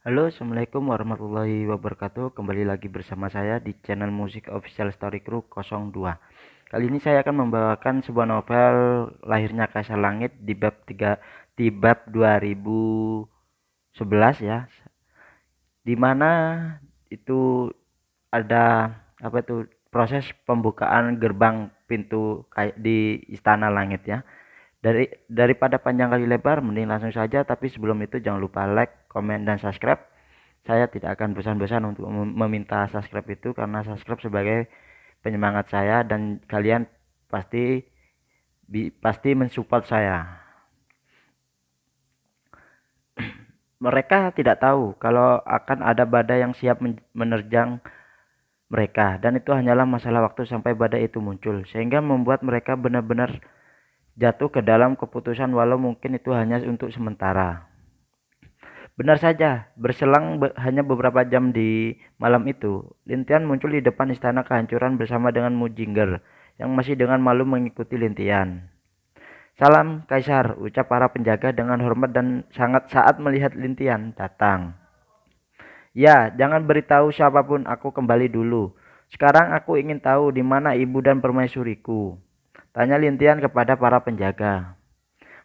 Halo, assalamualaikum warahmatullahi wabarakatuh. Kembali lagi bersama saya di channel Musik Official Story Crew 02. Kali ini saya akan membawakan sebuah novel Lahirnya Kaisar Langit di bab 2011 ya. Dimana itu ada apa itu proses pembukaan gerbang pintu kayak di Istana Langit ya. Daripada panjang kali lebar, mending langsung saja. Tapi sebelum itu jangan lupa like, komen, dan subscribe. Saya tidak akan bosan-bosan untuk meminta subscribe itu, karena subscribe sebagai penyemangat saya dan kalian pasti pasti mensupport saya. Mereka tidak tahu kalau akan ada badai yang siap menerjang mereka, dan itu hanyalah masalah waktu sampai badai itu muncul, sehingga membuat mereka benar-benar jatuh ke dalam keputusan, walau mungkin itu hanya untuk sementara. Benar saja, berselang hanya beberapa jam di malam itu, Lintian muncul di depan istana kehancuran bersama dengan Mujinger yang masih dengan malu mengikuti Lintian. Salam Kaisar, ucap para penjaga dengan hormat dan sangat saat melihat Lintian datang. Ya, jangan beritahu siapapun, aku kembali dulu. Sekarang aku ingin tahu di mana ibu dan permaisuriku. Tanya Lintian kepada para penjaga.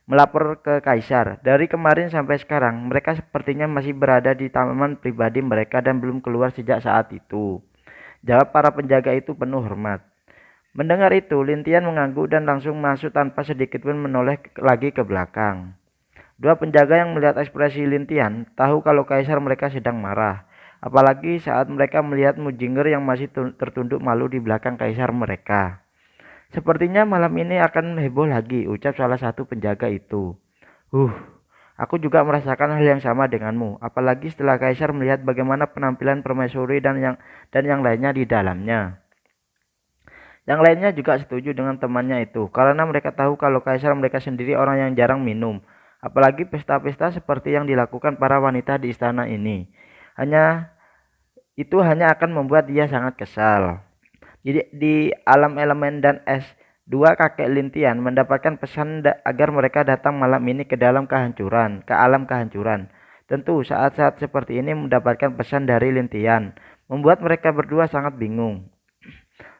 Melapor ke Kaisar. Dari kemarin sampai sekarang, mereka sepertinya masih berada di taman pribadi mereka dan belum keluar sejak saat itu. Jawab para penjaga itu penuh hormat. Mendengar itu, Lintian mengangguk dan langsung masuk tanpa sedikit pun menoleh lagi ke belakang. Dua penjaga yang melihat ekspresi Lintian tahu kalau Kaisar mereka sedang marah. Apalagi saat mereka melihat Mujinger yang masih tertunduk malu di belakang Kaisar mereka. Sepertinya malam ini akan heboh lagi, ucap salah satu penjaga itu. Huh, aku juga merasakan hal yang sama denganmu. Apalagi setelah Kaisar melihat bagaimana penampilan permaisuri dan yang lainnya di dalamnya. Yang lainnya juga setuju dengan temannya itu, karena mereka tahu kalau Kaisar mereka sendiri orang yang jarang minum. Apalagi pesta-pesta seperti yang dilakukan para wanita di istana ini. Hanya akan membuat dia sangat kesal. Jadi di alam elemen dan es, dua kakek Lintian mendapatkan pesan agar mereka datang malam ini ke alam kehancuran. Tentu saat-saat seperti ini mendapatkan pesan dari Lintian membuat mereka berdua sangat bingung.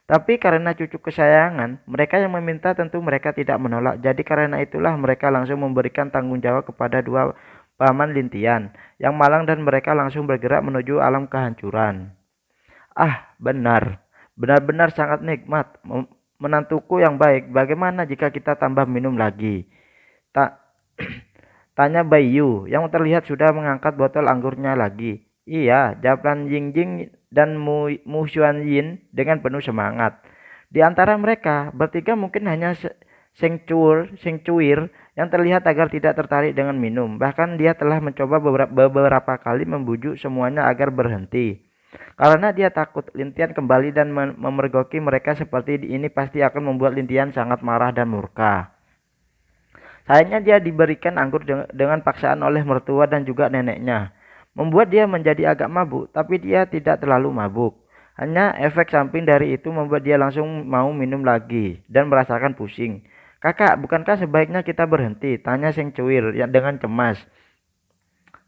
Tapi karena cucu kesayangan, mereka yang meminta tentu mereka tidak menolak. Jadi karena itulah mereka langsung memberikan tanggung jawab kepada dua paman Lintian yang malang dan mereka langsung bergerak menuju alam kehancuran. Ah, benar. Benar-benar sangat nikmat. Menantuku yang baik, bagaimana jika kita tambah minum lagi? Tak Tanya Bayu yang terlihat sudah mengangkat botol anggurnya lagi. Iya, jawab Jingjing dan Mu Xuan Yin dengan penuh semangat. Di antara mereka, bertiga mungkin hanya Seng Cuir yang terlihat agar tidak tertarik dengan minum. Bahkan dia telah mencoba beberapa kali membujuk semuanya agar berhenti. Karena dia takut Lintian kembali dan memergoki mereka seperti ini pasti akan membuat Lintian sangat marah dan murka. Sayangnya dia diberikan anggur dengan paksaan oleh mertua dan juga neneknya. Membuat dia menjadi agak mabuk, tapi dia tidak terlalu mabuk. Hanya efek samping dari itu membuat dia langsung mau minum lagi dan merasakan pusing. Kakak, bukankah sebaiknya kita berhenti? Tanya Seng Cuir yang dengan cemas.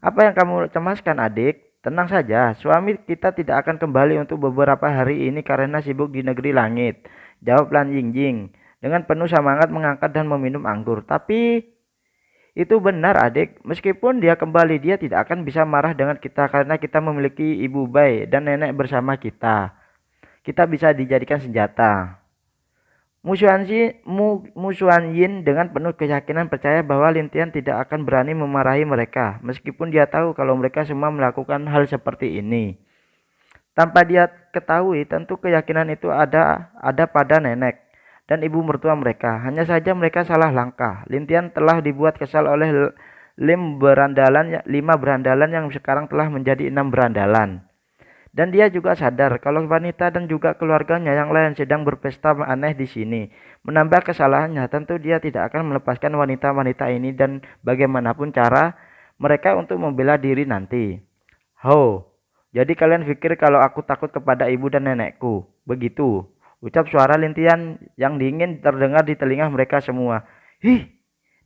Apa yang kamu cemaskan, adik? Tenang saja, suami kita tidak akan kembali untuk beberapa hari ini karena sibuk di negeri langit. Jawab Lan Yingjing dengan penuh semangat mengangkat dan meminum anggur. Tapi itu benar, adik. Meskipun dia kembali, dia tidak akan bisa marah dengan kita karena kita memiliki ibu bayi dan nenek bersama kita. Kita bisa dijadikan senjata. Musuhan Yin dengan penuh keyakinan percaya bahwa Lintian tidak akan berani memarahi mereka, meskipun dia tahu kalau mereka semua melakukan hal seperti ini. Tanpa dia ketahui, tentu keyakinan itu ada pada nenek dan ibu mertua mereka. Hanya saja mereka salah langkah. Lintian telah dibuat kesal oleh lima berandalan yang sekarang telah menjadi 6 berandalan. Dan dia juga sadar kalau wanita dan juga keluarganya yang lain sedang berpesta aneh di sini. Menambah kesalahannya, tentu dia tidak akan melepaskan wanita-wanita ini dan bagaimanapun cara mereka untuk membela diri nanti. Ho, jadi kalian pikir kalau aku takut kepada ibu dan nenekku? Begitu, ucap suara Lintian yang dingin terdengar di telinga mereka semua. Hih,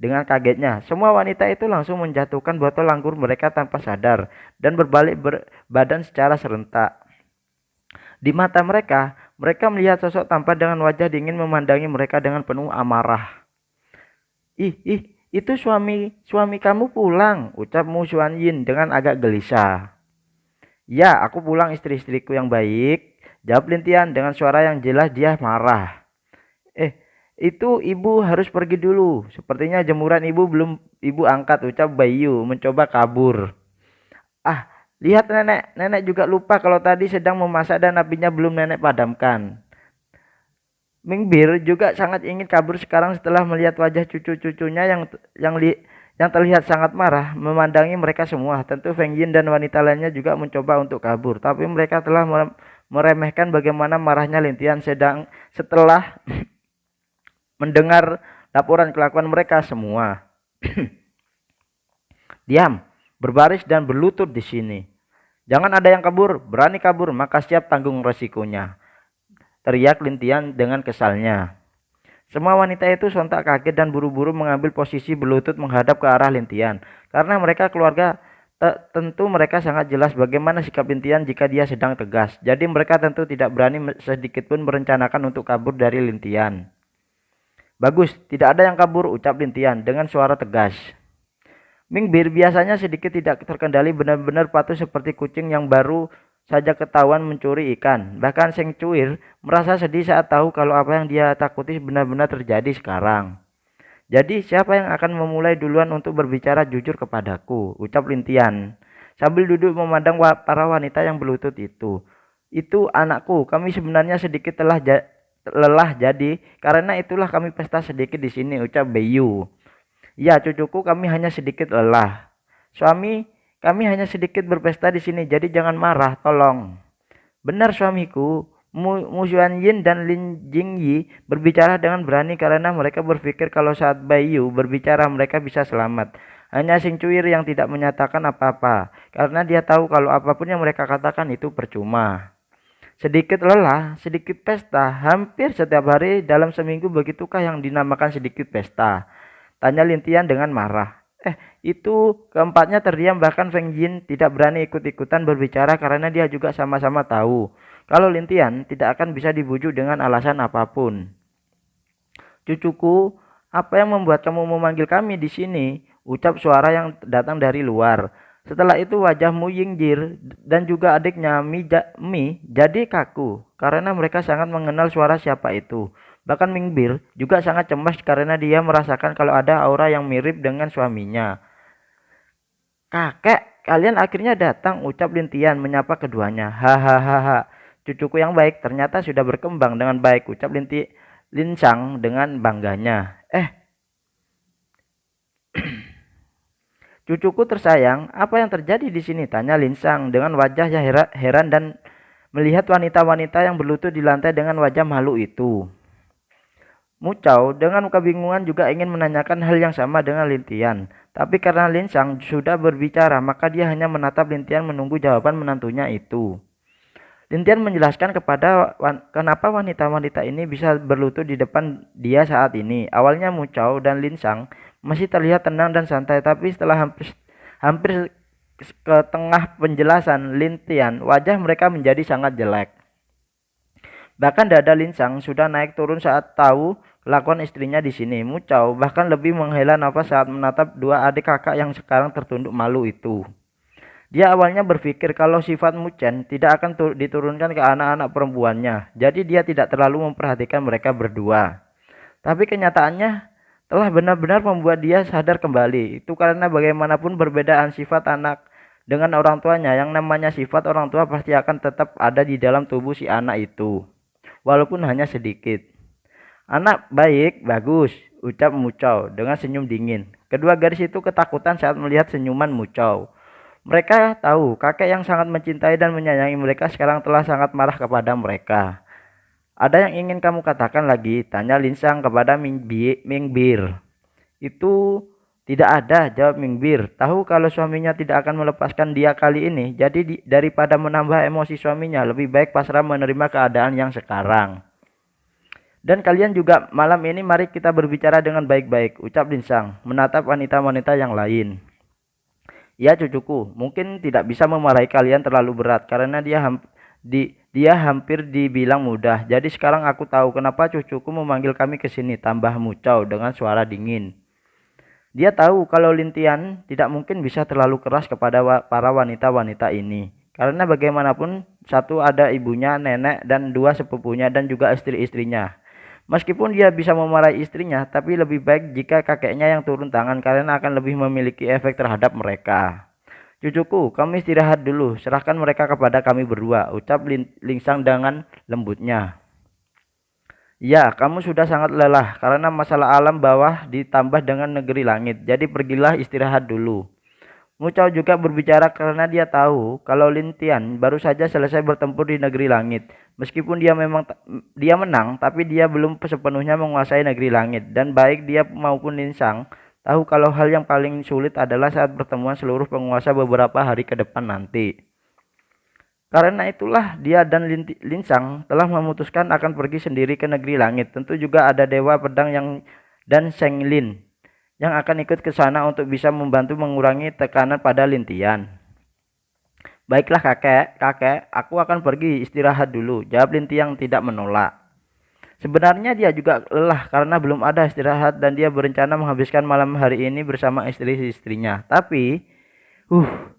Dengan kagetnya, semua wanita itu langsung menjatuhkan botol anggur mereka tanpa sadar dan berbalik badan secara serentak. Di mata mereka, mereka melihat sosok tampan dengan wajah dingin memandangi mereka dengan penuh amarah. Ih, itu suami kamu pulang, ucap Mu Xuanyin dengan agak gelisah. Ya, aku pulang istri-istriku yang baik, jawab Lintian dengan suara yang jelas dia marah. Itu ibu harus pergi dulu. Sepertinya jemuran ibu belum ibu angkat, ucap Bayu mencoba kabur. Ah, lihat nenek juga lupa kalau tadi sedang memasak dan apinya belum nenek padamkan. Mingbir juga sangat ingin kabur sekarang setelah melihat wajah cucu-cucunya yang terlihat sangat marah memandangi mereka semua. Tentu Feng Yin dan wanita lainnya juga mencoba untuk kabur, tapi mereka telah meremehkan bagaimana marahnya Lintian setelah mendengar laporan kelakuan mereka semua. Diam, berbaris dan berlutut di sini. Jangan ada yang kabur, berani kabur maka siap tanggung resikonya, teriak Lintian dengan kesalnya. Semua wanita itu sontak kaget dan buru-buru mengambil posisi berlutut menghadap ke arah Lintian. Karena mereka keluarga, tentu mereka sangat jelas bagaimana sikap Lintian jika dia sedang tegas. Jadi mereka tentu tidak berani sedikitpun merencanakan untuk kabur dari Lintian. Bagus, tidak ada yang kabur, ucap Lintian dengan suara tegas. Mingbir biasanya sedikit tidak terkendali, benar-benar patuh seperti kucing yang baru saja ketahuan mencuri ikan. Bahkan Seng Cuir merasa sedih saat tahu kalau apa yang dia takuti benar-benar terjadi sekarang. Jadi siapa yang akan memulai duluan untuk berbicara jujur kepadaku, ucap Lintian sambil duduk memandang para wanita yang berlutut itu. Itu anakku, kami sebenarnya sedikit lelah jadi karena itulah kami pesta sedikit di sini, ucap Bayu. Ya cucuku, kami hanya sedikit lelah. Suami, kami hanya sedikit berpesta di sini, jadi jangan marah, tolong. Benar suamiku. Mu Xuanyin dan Lin Jingyi berbicara dengan berani karena mereka berpikir kalau saat Bayu berbicara mereka bisa selamat. Hanya Sing Cuir yang tidak menyatakan apa-apa karena dia tahu kalau apapun yang mereka katakan itu percuma. Sedikit lelah, sedikit pesta, hampir setiap hari dalam seminggu, begitukah yang dinamakan sedikit pesta? Tanya Lintian dengan marah. Itu keempatnya terdiam, bahkan Feng Yin tidak berani ikut-ikutan berbicara karena dia juga sama-sama tahu kalau Lintian tidak akan bisa dibujuk dengan alasan apapun. Cucuku, apa yang membuat kamu memanggil kami di sini? Ucap suara yang datang dari luar. Setelah itu wajah Mu Yingjir dan juga adiknya Mi jadi kaku karena mereka sangat mengenal suara siapa itu. Bahkan Mingbir juga sangat cemas karena dia merasakan kalau ada aura yang mirip dengan suaminya. Kakek, kalian akhirnya datang, ucap Lintian menyapa keduanya. Hahaha, cucuku yang baik ternyata sudah berkembang dengan baik, ucap Linsang dengan bangganya. Cucuku tersayang, apa yang terjadi di sini? Tanya Linsang dengan wajah yang heran dan melihat wanita-wanita yang berlutut di lantai dengan wajah malu itu. Mucau dengan kebingungan juga ingin menanyakan hal yang sama dengan Lintian. Tapi karena Linsang sudah berbicara, maka dia hanya menatap Lintian menunggu jawaban menantunya itu. Lintian menjelaskan kenapa wanita-wanita ini bisa berlutut di depan dia saat ini. Awalnya Mucau dan Linsang masih terlihat tenang dan santai, tapi setelah hampir ke tengah penjelasan Lintian, wajah mereka menjadi sangat jelek. Bahkan dada Linsang sudah naik turun saat tahu kelakuan istrinya di sini. Mucau bahkan lebih menghela nafas saat menatap dua adik kakak yang sekarang tertunduk malu itu. Dia awalnya berpikir kalau sifat Muchen tidak akan diturunkan ke anak-anak perempuannya, jadi dia tidak terlalu memperhatikan mereka berdua. Tapi kenyataannya telah benar-benar membuat dia sadar kembali. Itu karena bagaimanapun perbedaan sifat anak dengan orang tuanya, yang namanya sifat orang tua pasti akan tetap ada di dalam tubuh si anak itu, walaupun hanya sedikit. Anak baik, bagus, ucap Mucau dengan senyum dingin. Kedua gadis itu ketakutan saat melihat senyuman Mucau. Mereka tahu kakek yang sangat mencintai dan menyayangi mereka sekarang telah sangat marah kepada mereka. Ada yang ingin kamu katakan lagi? Tanya Linsang kepada Mingbir. Itu tidak ada, jawab Mingbir. Tahu kalau suaminya tidak akan melepaskan dia kali ini, jadi daripada menambah emosi suaminya, lebih baik pasrah menerima keadaan yang sekarang. Dan kalian juga malam ini mari kita berbicara dengan baik-baik, ucap Linsang, menatap wanita-wanita yang lain. Ya cucuku, mungkin tidak bisa memarahi kalian terlalu berat karena dia hampir dibilang mudah. Jadi sekarang aku tahu kenapa cucuku memanggil kami ke sini, tambah Mucau dengan suara dingin. Dia tahu kalau Lintian tidak mungkin bisa terlalu keras kepada para wanita-wanita ini. Karena bagaimanapun satu ada ibunya, nenek, dan dua sepupunya dan juga istri-istrinya. Meskipun dia bisa memarahi istrinya, tapi lebih baik jika kakeknya yang turun tangan karena akan lebih memiliki efek terhadap mereka. Cucuku, kamu istirahat dulu, serahkan mereka kepada kami berdua, ucap Lingsang dengan lembutnya. Ya, kamu sudah sangat lelah karena masalah alam bawah ditambah dengan negeri langit. Jadi pergilah istirahat dulu. Mucau juga berbicara karena dia tahu kalau Lintian baru saja selesai bertempur di negeri langit. Meskipun dia menang, tapi dia belum sepenuhnya menguasai negeri langit. Dan baik dia maupun Linsang tahu kalau hal yang paling sulit adalah saat pertemuan seluruh penguasa beberapa hari ke depan nanti. Karena itulah dia dan Linsang telah memutuskan akan pergi sendiri ke negeri langit. Tentu juga ada Dewa Pedang dan Senglin yang akan ikut ke sana untuk bisa membantu mengurangi tekanan pada Lintian. Baiklah kakek, aku akan pergi istirahat dulu, jawab Lintian tidak menolak. Sebenarnya dia juga lelah karena belum ada istirahat dan dia berencana menghabiskan malam hari ini bersama istri-istrinya. Tapi,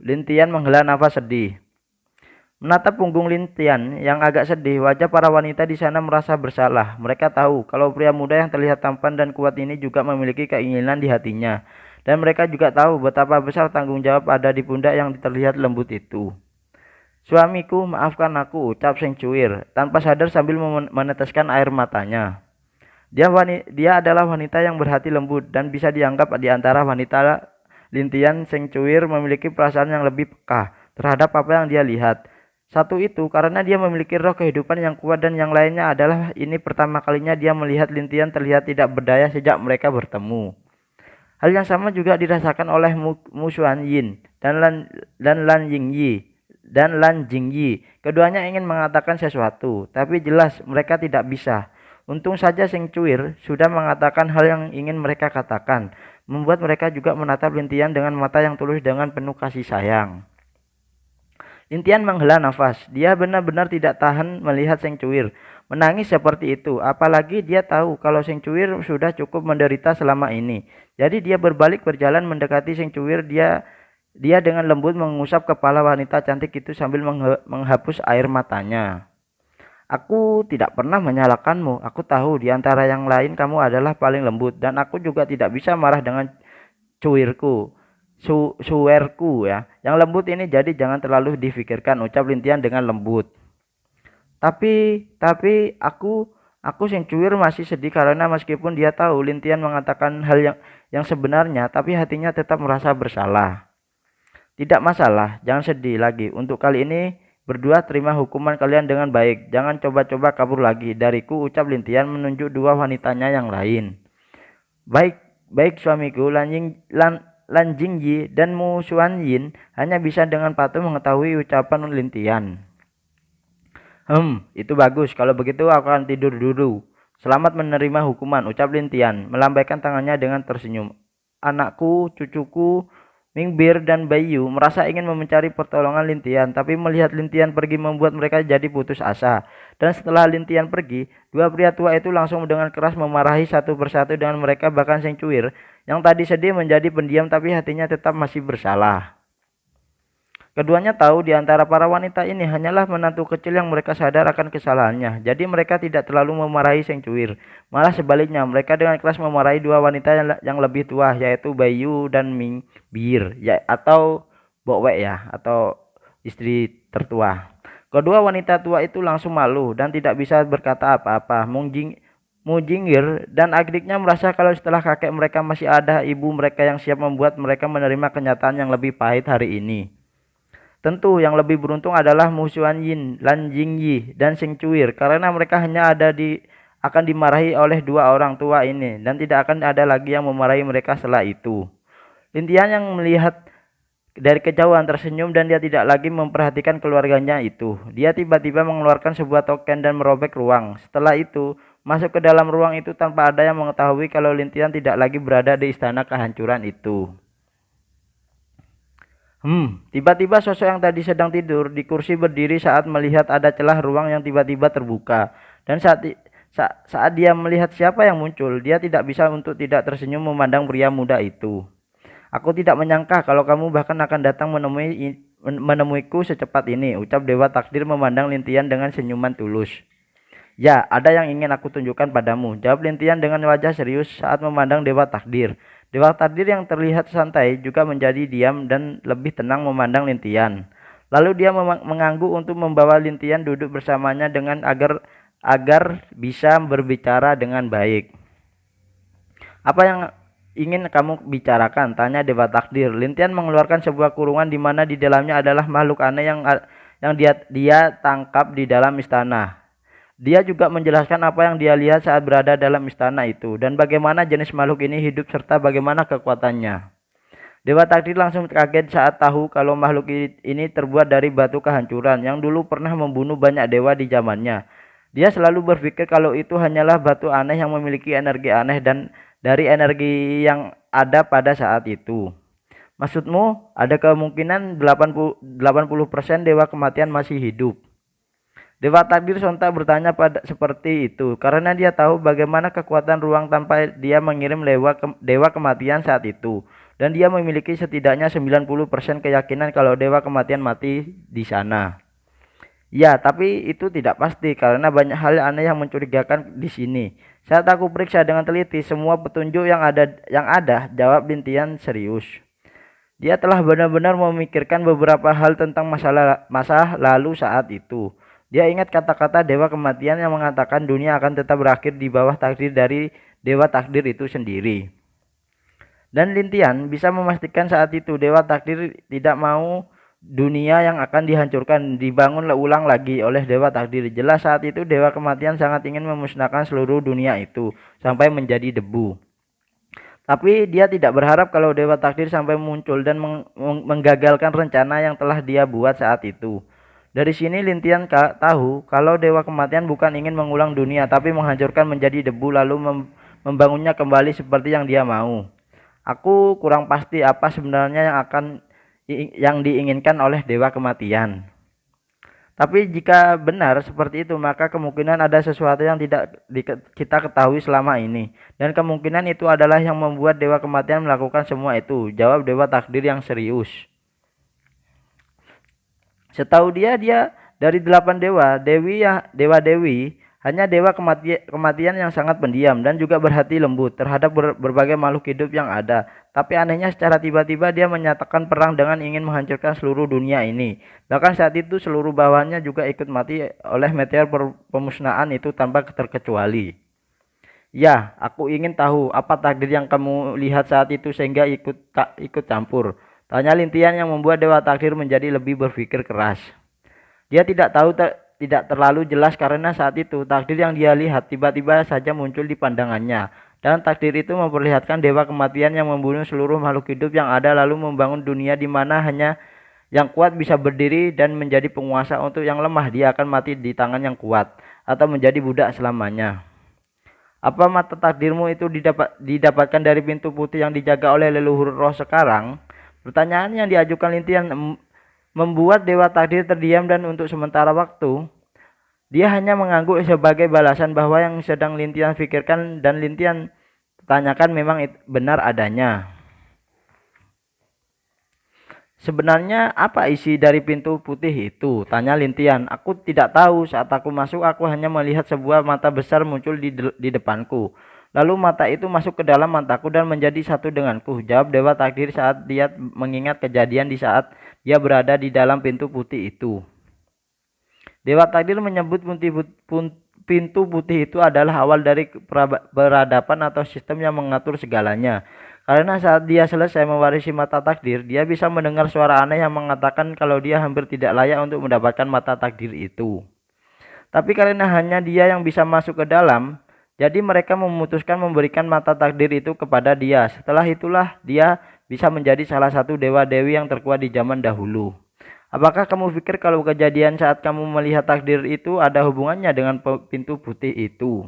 Lintian menghela nafas sedih. Menatap punggung Lintian yang agak sedih, wajah para wanita di sana merasa bersalah. Mereka tahu kalau pria muda yang terlihat tampan dan kuat ini juga memiliki keinginan di hatinya. Dan mereka juga tahu betapa besar tanggung jawab ada di pundak yang terlihat lembut itu. Suamiku, maafkan aku, ucap Seng Cuir, tanpa sadar sambil meneteskan air matanya. Dia adalah wanita yang berhati lembut dan bisa dianggap di antara wanita Lintian. Seng Cuir memiliki perasaan yang lebih peka terhadap apa yang dia lihat. Satu itu karena dia memiliki roh kehidupan yang kuat dan yang lainnya adalah ini pertama kalinya dia melihat Lintian terlihat tidak berdaya sejak mereka bertemu. Hal yang sama juga dirasakan oleh Mu Xuan Yin dan Lan Jingyi. Keduanya ingin mengatakan sesuatu, tapi jelas mereka tidak bisa. Untung saja Seng Cuir sudah mengatakan hal yang ingin mereka katakan, membuat mereka juga menatap Lintian dengan mata yang tulus dengan penuh kasih sayang. Lintian menghela nafas. Dia benar-benar tidak tahan melihat Seng Cuir menangis seperti itu. Apalagi dia tahu kalau Seng Cuir sudah cukup menderita selama ini. Jadi dia berbalik berjalan mendekati Seng Cuir. Dia dengan lembut mengusap kepala wanita cantik itu sambil menghapus air matanya. Aku tidak pernah menyalahkanmu. Aku tahu di antara yang lain kamu adalah paling lembut. Dan aku juga tidak bisa marah dengan cuirku. Suwerku ya. Yang lembut ini jadi jangan terlalu difikirkan, ucap Lintian dengan lembut. Tapi aku Seng Cuir masih sedih karena meskipun dia tahu Lintian mengatakan hal yang sebenarnya, tapi hatinya tetap merasa bersalah. Tidak masalah, jangan sedih lagi. Untuk kali ini berdua terima hukuman kalian dengan baik. Jangan coba-coba kabur lagi dariku, ucap Lintian menunjuk dua wanitanya yang lain. Baik suamiku, Lan Jingyi dan Mu Xuan Yin hanya bisa dengan patuh mengetahui ucapan Lintian. Itu bagus. Kalau begitu aku akan tidur dulu. Selamat menerima hukuman, ucap Lintian, melambaikan tangannya dengan tersenyum. Anakku, cucuku, Mingbir dan Bayu merasa ingin mencari pertolongan Lintian, tapi melihat Lintian pergi membuat mereka jadi putus asa. Dan setelah Lintian pergi, dua pria tua itu langsung dengan keras memarahi satu persatu dengan mereka, bahkan Seng Cuir yang tadi sedih menjadi pendiam tapi hatinya tetap masih bersalah. Keduanya tahu di antara para wanita ini hanyalah menantu kecil yang mereka sadar akan kesalahannya. Jadi mereka tidak terlalu memarahi Seng Cuir. Malah sebaliknya, mereka dengan keras memarahi dua wanita yang lebih tua, yaitu Bayu dan Mingbir, atau Bokwe ya, atau istri tertua. Kedua wanita tua itu langsung malu dan tidak bisa berkata apa-apa. Mujingir dan adiknya merasa kalau setelah kakek mereka masih ada ibu mereka yang siap membuat mereka menerima kenyataan yang lebih pahit hari ini. Tentu yang lebih beruntung adalah Mu Xuan Yin, Lan Jingyi, dan Seng Cuir karena mereka hanya akan dimarahi oleh dua orang tua ini dan tidak akan ada lagi yang memarahi mereka setelah itu. Lintian yang melihat dari kejauhan tersenyum dan dia tidak lagi memperhatikan keluarganya itu. Dia tiba-tiba mengeluarkan sebuah token dan merobek ruang. Setelah itu, masuk ke dalam ruang itu tanpa ada yang mengetahui kalau Lintian tidak lagi berada di istana kehancuran itu. Tiba-tiba sosok yang tadi sedang tidur di kursi berdiri saat melihat ada celah ruang yang tiba-tiba terbuka. Dan saat dia melihat siapa yang muncul, dia tidak bisa untuk tidak tersenyum memandang pria muda itu. Aku tidak menyangka kalau kamu bahkan akan datang menemuiku secepat ini, ucap Dewa Takdir memandang Lintian dengan senyuman tulus. Ya, ada yang ingin aku tunjukkan padamu, jawab Lintian dengan wajah serius saat memandang Dewa Takdir. Dewa Takdir yang terlihat santai juga menjadi diam dan lebih tenang memandang Lintian. Lalu dia mengangguk untuk membawa Lintian duduk bersamanya dengan agar bisa berbicara dengan baik. Apa yang ingin kamu bicarakan? Tanya Dewa Takdir. Lintian mengeluarkan sebuah kurungan di mana di dalamnya adalah makhluk aneh yang dia tangkap di dalam istana. Dia juga menjelaskan apa yang dia lihat saat berada dalam istana itu dan bagaimana jenis makhluk ini hidup serta bagaimana kekuatannya. Dewa Takdir langsung kaget saat tahu kalau makhluk ini terbuat dari batu kehancuran yang dulu pernah membunuh banyak dewa di zamannya. Dia selalu berpikir kalau itu hanyalah batu aneh yang memiliki energi aneh dan dari energi yang ada pada saat itu. Maksudmu, ada kemungkinan 80% dewa kematian masih hidup. Dewa Takdir sontak bertanya seperti itu karena dia tahu bagaimana kekuatan ruang tanpa dia mengirim dewa kematian saat itu. Dan dia memiliki setidaknya 90% keyakinan kalau dewa kematian mati di sana. Ya, tapi itu tidak pasti karena banyak hal aneh yang mencurigakan di sini. Saat aku periksa dengan teliti semua petunjuk yang ada, jawab Lintian serius. Dia telah benar-benar memikirkan beberapa hal tentang masa lalu saat itu. Dia ingat kata-kata Dewa Kematian yang mengatakan dunia akan tetap berakhir di bawah takdir dari Dewa Takdir itu sendiri. Dan Lintian bisa memastikan saat itu Dewa Takdir tidak mau dunia yang akan dihancurkan dibangun ulang lagi oleh Dewa Takdir. Jelas saat itu Dewa Kematian sangat ingin memusnahkan seluruh dunia itu sampai menjadi debu. Tapi dia tidak berharap kalau Dewa Takdir sampai muncul dan menggagalkan rencana yang telah dia buat saat itu. Dari sini Lintian tahu kalau Dewa Kematian bukan ingin mengulang dunia tapi menghancurkan menjadi debu lalu membangunnya kembali seperti yang dia mau. Aku kurang pasti apa sebenarnya yang diinginkan oleh Dewa Kematian. Tapi jika benar seperti itu maka kemungkinan ada sesuatu yang tidak kita ketahui selama ini. Dan kemungkinan itu adalah yang membuat Dewa Kematian melakukan semua itu, jawab Dewa Takdir yang serius. Setahu dia dari 8 dewa-dewi, hanya Dewa Kematian yang sangat pendiam dan juga berhati lembut terhadap berbagai makhluk hidup yang ada. Tapi anehnya secara tiba-tiba dia menyatakan perang dengan ingin menghancurkan seluruh dunia ini. Bahkan saat itu seluruh bawahannya juga ikut mati oleh meteor pemusnahan itu tanpa terkecuali. Ya, aku ingin tahu apa takdir yang kamu lihat saat itu sehingga ikut campur. Tanya Lintian yang membuat Dewa Takdir menjadi lebih berpikir keras. Dia tidak terlalu jelas karena saat itu takdir yang dia lihat tiba-tiba saja muncul di pandangannya. Dan takdir itu memperlihatkan Dewa Kematian yang membunuh seluruh makhluk hidup yang ada lalu membangun dunia di mana hanya yang kuat bisa berdiri dan menjadi penguasa untuk yang lemah dia akan mati di tangan yang kuat atau menjadi budak selamanya. Apa mata takdirmu itu didapatkan dari pintu putih yang dijaga oleh leluhur roh sekarang? Pertanyaan yang diajukan Lintian membuat Dewa Takdir terdiam dan untuk sementara waktu dia hanya mengangguk sebagai balasan bahwa yang sedang Lintian pikirkan dan Lintian tanyakan memang benar adanya. Sebenarnya apa isi dari pintu putih itu? Tanya Lintian. Aku tidak tahu. Saat aku masuk aku hanya melihat sebuah mata besar muncul di depanku. Lalu mata itu masuk ke dalam mataku dan menjadi satu denganku, jawab Dewa Takdir saat dia mengingat kejadian di saat dia berada di dalam pintu putih itu. Dewa Takdir menyebut pintu putih itu adalah awal dari peradaban atau sistem yang mengatur segalanya. Karena saat dia selesai mewarisi mata takdir, dia bisa mendengar suara aneh yang mengatakan kalau dia hampir tidak layak untuk mendapatkan mata takdir itu. Tapi karena hanya dia yang bisa masuk ke dalam, jadi mereka memutuskan memberikan mata takdir itu kepada dia. Setelah itulah dia bisa menjadi salah satu dewa-dewi yang terkuat di zaman dahulu. Apakah kamu pikir kalau kejadian saat kamu melihat takdir itu ada hubungannya dengan pintu putih itu?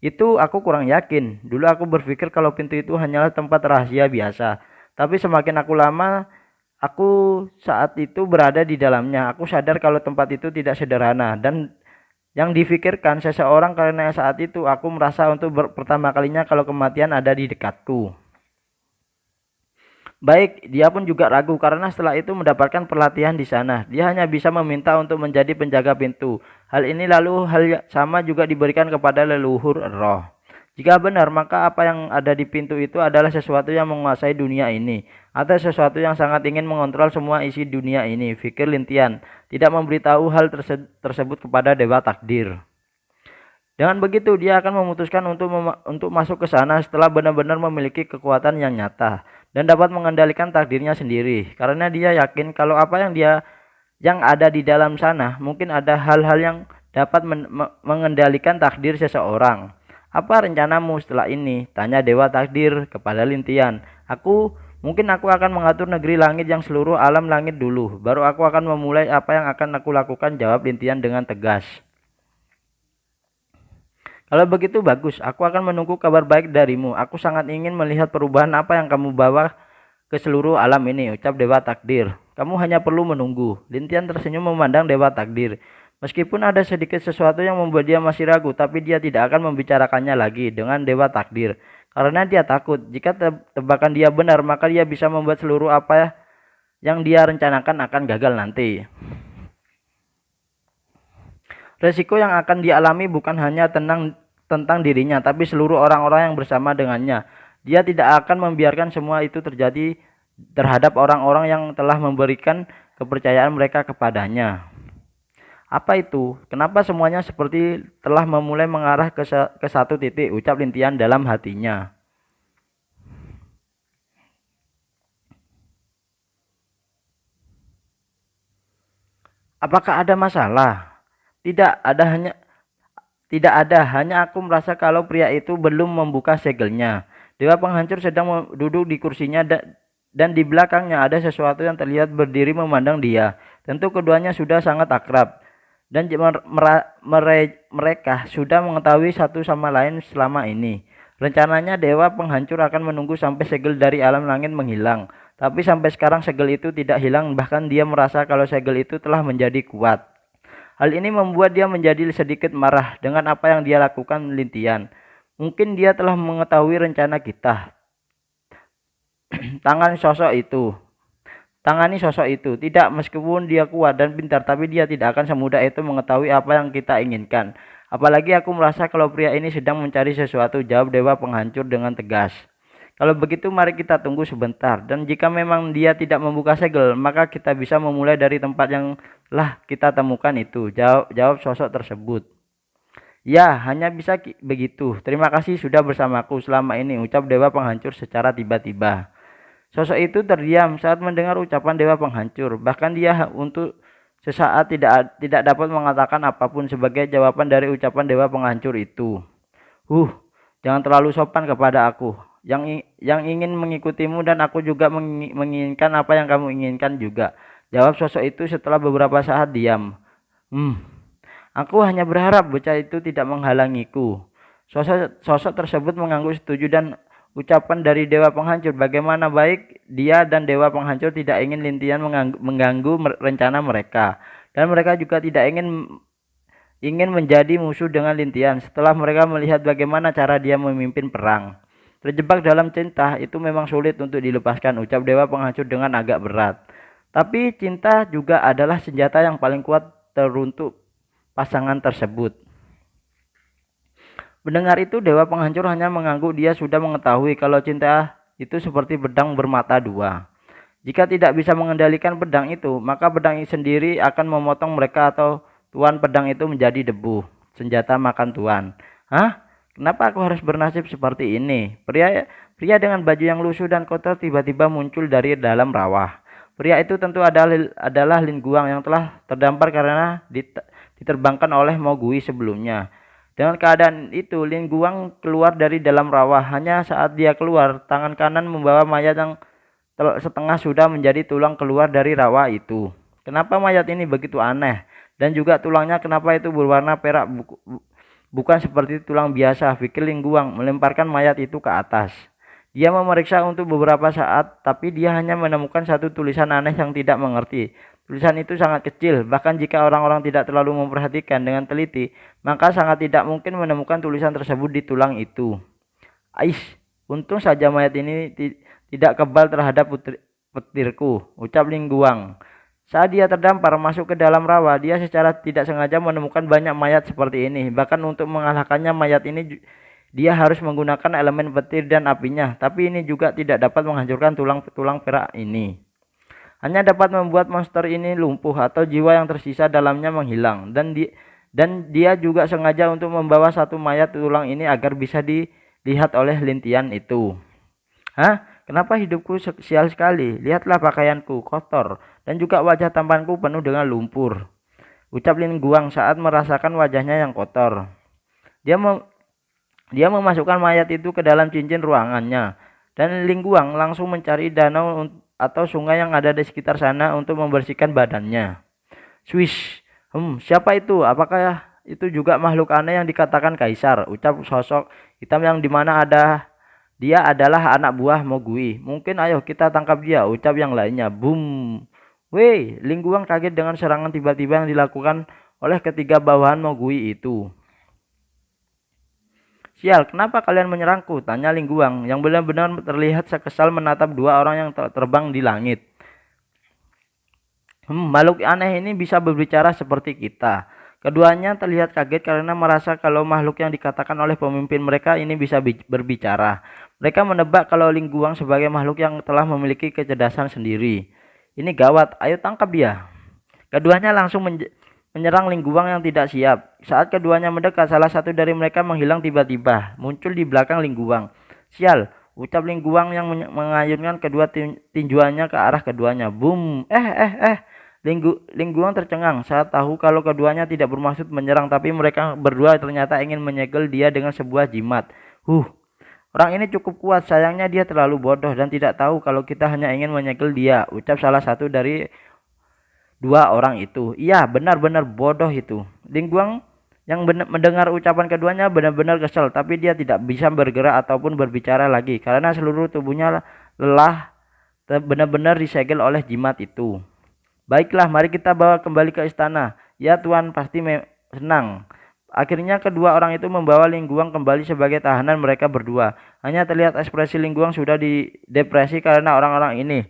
Itu aku kurang yakin. Dulu aku berpikir kalau pintu itu hanyalah tempat rahasia biasa. Tapi semakin aku saat itu berada di dalamnya, aku sadar kalau tempat itu tidak sederhana dan yang difikirkan seseorang karena saat itu aku merasa untuk pertama kalinya kalau kematian ada di dekatku. Baik, dia pun juga ragu karena setelah itu mendapatkan pelatihan di sana. Dia hanya bisa meminta untuk menjadi penjaga pintu. Hal sama juga diberikan kepada leluhur roh. Jika benar, maka apa yang ada di pintu itu adalah sesuatu yang menguasai dunia ini, atau sesuatu yang sangat ingin mengontrol semua isi dunia ini. Fikir Lintian, tidak memberitahu hal tersebut kepada Dewa Takdir. Dengan begitu, dia akan memutuskan untuk masuk ke sana setelah benar-benar memiliki kekuatan yang nyata dan dapat mengendalikan takdirnya sendiri. Karena dia yakin kalau apa yang ada di dalam sana, mungkin ada hal-hal yang dapat mengendalikan takdir seseorang. Apa rencanamu setelah ini? Tanya Dewa Takdir kepada Lintian. Mungkin aku akan mengatur negeri langit yang seluruh alam langit dulu. Baru aku akan memulai apa yang akan aku lakukan, jawab Lintian dengan tegas. Kalau begitu bagus, aku akan menunggu kabar baik darimu. Aku sangat ingin melihat perubahan apa yang kamu bawa ke seluruh alam ini, ucap Dewa Takdir. Kamu hanya perlu menunggu. Lintian tersenyum memandang Dewa Takdir. Meskipun ada sedikit sesuatu yang membuat dia masih ragu, tapi dia tidak akan membicarakannya lagi dengan Dewa Takdir. Karena dia takut, jika tebakan dia benar, maka dia bisa membuat seluruh apa yang dia rencanakan akan gagal nanti. Resiko yang akan dialami bukan hanya tentang dirinya, tapi seluruh orang-orang yang bersama dengannya. Dia tidak akan membiarkan semua itu terjadi terhadap orang-orang yang telah memberikan kepercayaan mereka kepadanya. Apa itu? Kenapa semuanya seperti telah memulai mengarah ke satu titik, ucap Lintian dalam hatinya. Apakah ada masalah? Tidak ada, hanya aku merasa kalau pria itu belum membuka segelnya. Dewa penghancur sedang duduk di kursinya dan di belakangnya ada sesuatu yang terlihat berdiri memandang dia. Tentu keduanya sudah sangat akrab dan mereka sudah mengetahui satu sama lain selama ini. Rencananya Dewa penghancur akan menunggu sampai segel dari alam langit menghilang. Tapi sampai sekarang segel itu tidak hilang, bahkan dia merasa kalau segel itu telah menjadi kuat. Hal ini membuat dia menjadi sedikit marah dengan apa yang dia lakukan Lintian. Mungkin dia telah mengetahui rencana kita. Tangani sosok itu. Tidak, meskipun dia kuat dan pintar, tapi dia tidak akan semudah itu mengetahui apa yang kita inginkan. Apalagi aku merasa kalau pria ini sedang mencari sesuatu, jawab Dewa penghancur dengan tegas. Kalau begitu mari kita tunggu sebentar, dan jika memang dia tidak membuka segel, maka kita bisa memulai dari tempat yang kita temukan itu, jawab sosok tersebut. Ya, hanya bisa begitu. Terima kasih sudah bersamaku selama ini, ucap Dewa penghancur secara tiba-tiba. Sosok itu terdiam saat mendengar ucapan Dewa penghancur. Bahkan dia untuk sesaat tidak dapat mengatakan apapun sebagai jawaban dari ucapan Dewa penghancur itu. Jangan terlalu sopan kepada aku. Yang ingin mengikutimu dan aku juga menginginkan apa yang kamu inginkan juga, jawab sosok itu setelah beberapa saat diam. Aku hanya berharap bocah itu tidak menghalangiku. Sosok tersebut mengangguk setuju dan ucapan dari Dewa Penghancur, bagaimana baik dia dan Dewa Penghancur tidak ingin Lintian mengganggu rencana mereka, dan mereka juga tidak ingin menjadi musuh dengan Lintian setelah mereka melihat bagaimana cara dia memimpin perang. Terjebak dalam cinta itu memang sulit untuk dilepaskan, ucap Dewa Penghancur dengan agak berat. Tapi cinta juga adalah senjata yang paling kuat teruntuk pasangan tersebut. Mendengar itu Dewa Penghancur hanya mengangguk. Dia sudah mengetahui kalau cinta itu seperti pedang bermata dua. Jika tidak bisa mengendalikan pedang itu, maka pedang sendiri akan memotong mereka atau tuan pedang itu menjadi debu, senjata makan tuan. Kenapa aku harus bernasib seperti ini? Pria dengan baju yang lusuh dan kotor tiba-tiba muncul dari dalam rawa. Pria itu tentu adalah Lin Guang yang telah terdampar karena diterbangkan oleh Mo Gui sebelumnya. Dengan keadaan itu, Lin Guang keluar dari dalam rawa. Hanya saat dia keluar, tangan kanan membawa mayat yang setengah sudah menjadi tulang keluar dari rawa itu. Kenapa mayat ini begitu aneh? Dan juga tulangnya kenapa itu berwarna perak Bukan seperti tulang biasa, pikir Ling Guang, melemparkan mayat itu ke atas. Dia memeriksa untuk beberapa saat, tapi dia hanya menemukan satu tulisan aneh yang tidak mengerti. Tulisan itu sangat kecil, bahkan jika orang-orang tidak terlalu memperhatikan dengan teliti, maka sangat tidak mungkin menemukan tulisan tersebut di tulang itu. Ais, untung saja mayat ini tidak kebal terhadap petirku, ucap Ling Guang. Saat dia terdampar masuk ke dalam rawa, dia secara tidak sengaja menemukan banyak mayat seperti ini. Bahkan untuk mengalahkannya mayat ini, dia harus menggunakan elemen petir dan apinya. Tapi ini juga tidak dapat menghancurkan tulang-tulang perak ini. Hanya dapat membuat monster ini lumpuh atau jiwa yang tersisa dalamnya menghilang. Dan dia juga sengaja untuk membawa satu mayat tulang ini agar bisa dilihat oleh Lintian itu. Hah? Kenapa hidupku sial sekali? Lihatlah pakaianku kotor dan juga wajah tampanku penuh dengan lumpur, ucap Lin Guang saat merasakan wajahnya yang kotor. Dia memasukkan mayat itu ke dalam cincin ruangannya, dan Ling Guang langsung mencari danau atau sungai yang ada di sekitar sana untuk membersihkan badannya. Swish, siapa itu? Apakah itu juga makhluk aneh yang dikatakan Kaisar? Ucap sosok hitam yang dimana dia adalah anak buah Mogui. Mungkin ayo kita tangkap dia, ucap yang lainnya. Boom. Weh, Ling Guang kaget dengan serangan tiba-tiba yang dilakukan oleh ketiga bawahan Mogui itu. Sial, kenapa kalian menyerangku? Tanya Ling Guang yang benar-benar terlihat sekesal menatap dua orang yang terbang di langit. Makhluk aneh ini bisa berbicara seperti kita. Keduanya terlihat kaget karena merasa kalau makhluk yang dikatakan oleh pemimpin mereka ini bisa berbicara. Mereka menebak kalau Ling Guang sebagai makhluk yang telah memiliki kecerdasan sendiri. Ini gawat, ayo tangkap dia. Keduanya langsung menyerang Ling Guang yang tidak siap. Saat keduanya mendekat, salah satu dari mereka menghilang tiba-tiba, muncul di belakang Ling Guang. Sial, ucap Ling Guang yang mengayunkan kedua tinjuannya ke arah keduanya. Boom, Ling Guang tercengang saat tahu kalau keduanya tidak bermaksud menyerang, tapi mereka berdua ternyata ingin menyegel dia dengan sebuah jimat. Orang ini cukup kuat, sayangnya dia terlalu bodoh dan tidak tahu kalau kita hanya ingin menyegel dia, ucap salah satu dari dua orang itu. Iya, benar-benar bodoh itu. Ling Guang yang mendengar ucapan keduanya benar-benar kesal, tapi dia tidak bisa bergerak ataupun berbicara lagi karena seluruh tubuhnya lelah, benar-benar disegel oleh jimat itu. Baiklah, mari kita bawa kembali ke istana. Ya Tuan, pasti senang. Akhirnya kedua orang itu membawa Ling Guang kembali sebagai tahanan mereka berdua. Hanya terlihat ekspresi Ling Guang sudah didepresi karena orang-orang ini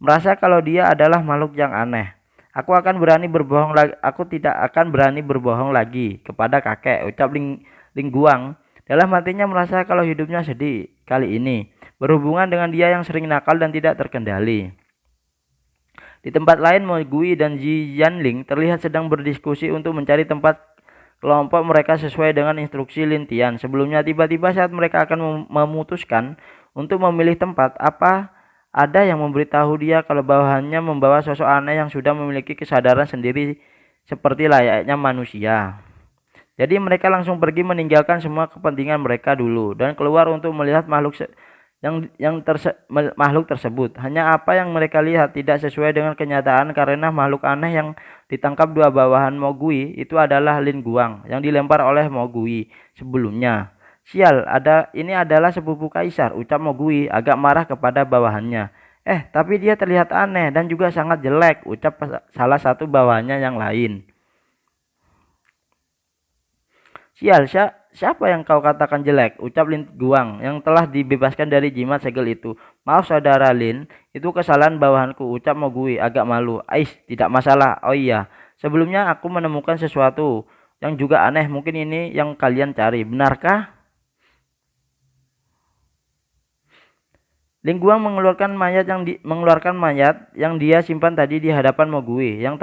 merasa kalau dia adalah makhluk yang aneh. Aku tidak akan berani berbohong lagi kepada kakek, ucap Ling Guang. Dalam hatinya merasa kalau hidupnya sedih kali ini berhubungan dengan dia yang sering nakal dan tidak terkendali. Di tempat lain, Mogui dan Ji Yanling terlihat sedang berdiskusi untuk mencari tempat kelompok mereka sesuai dengan instruksi Lintian. Sebelumnya, tiba-tiba saat mereka akan memutuskan untuk memilih tempat, ada yang memberitahu dia kalau bawahannya membawa sosok aneh yang sudah memiliki kesadaran sendiri seperti layaknya manusia. Jadi mereka langsung pergi meninggalkan semua kepentingan mereka dulu dan keluar untuk melihat makhluk makhluk tersebut. Hanya apa yang mereka lihat tidak sesuai dengan kenyataan karena makhluk aneh yang ditangkap dua bawahan Mogui itu adalah Lin Guang yang dilempar oleh Mogui sebelumnya. Sial, ini adalah sepupu Kaisar, ucap Mogui agak marah kepada bawahannya. Tapi dia terlihat aneh dan juga sangat jelek, ucap salah satu bawahannya yang lain. Sial, siapa yang kau katakan jelek? Ucap Lin Guang yang telah dibebaskan dari jimat segel itu. Maaf saudara Lin, itu kesalahan bawahanku, ucap Mogui agak malu. Tidak masalah. Oh iya, sebelumnya aku menemukan sesuatu yang juga aneh. Mungkin ini yang kalian cari. Benarkah? Ling Guang mengeluarkan mayat yang dia simpan tadi di hadapan Mogui yang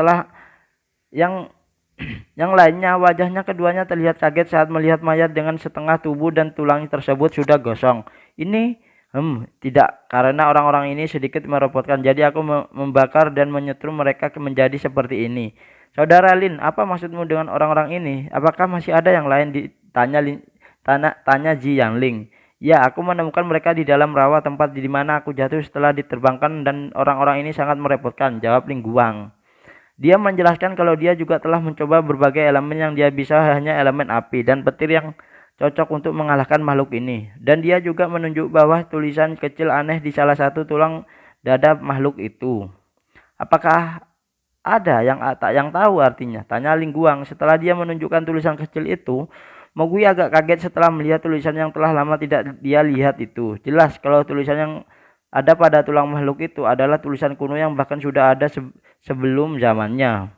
lainnya. Wajahnya keduanya terlihat kaget saat melihat mayat dengan setengah tubuh dan tulang tersebut sudah gosong. Ini tidak, karena orang-orang ini sedikit merepotkan, jadi aku membakar dan menyetrum mereka menjadi seperti ini. Saudara Lin, apa maksudmu dengan orang-orang ini? Apakah masih ada yang lain? Tanya Ji Yanling. Ya, aku menemukan mereka di dalam rawa tempat di mana aku jatuh setelah diterbangkan dan orang-orang ini sangat merepotkan, jawab Ling Guang. Dia menjelaskan kalau dia juga telah mencoba berbagai elemen yang dia bisa hanya elemen api dan petir yang cocok untuk mengalahkan makhluk ini. Dan dia juga menunjuk bahwa tulisan kecil aneh di salah satu tulang dada makhluk itu. Apakah ada yang tahu artinya? Tanya Lingguang. Setelah dia menunjukkan tulisan kecil itu, Mowgli agak kaget setelah melihat tulisan yang telah lama tidak dia lihat itu. Jelas kalau tulisan yang ada pada tulang makhluk itu adalah tulisan kuno yang bahkan sudah ada sebelum zamannya.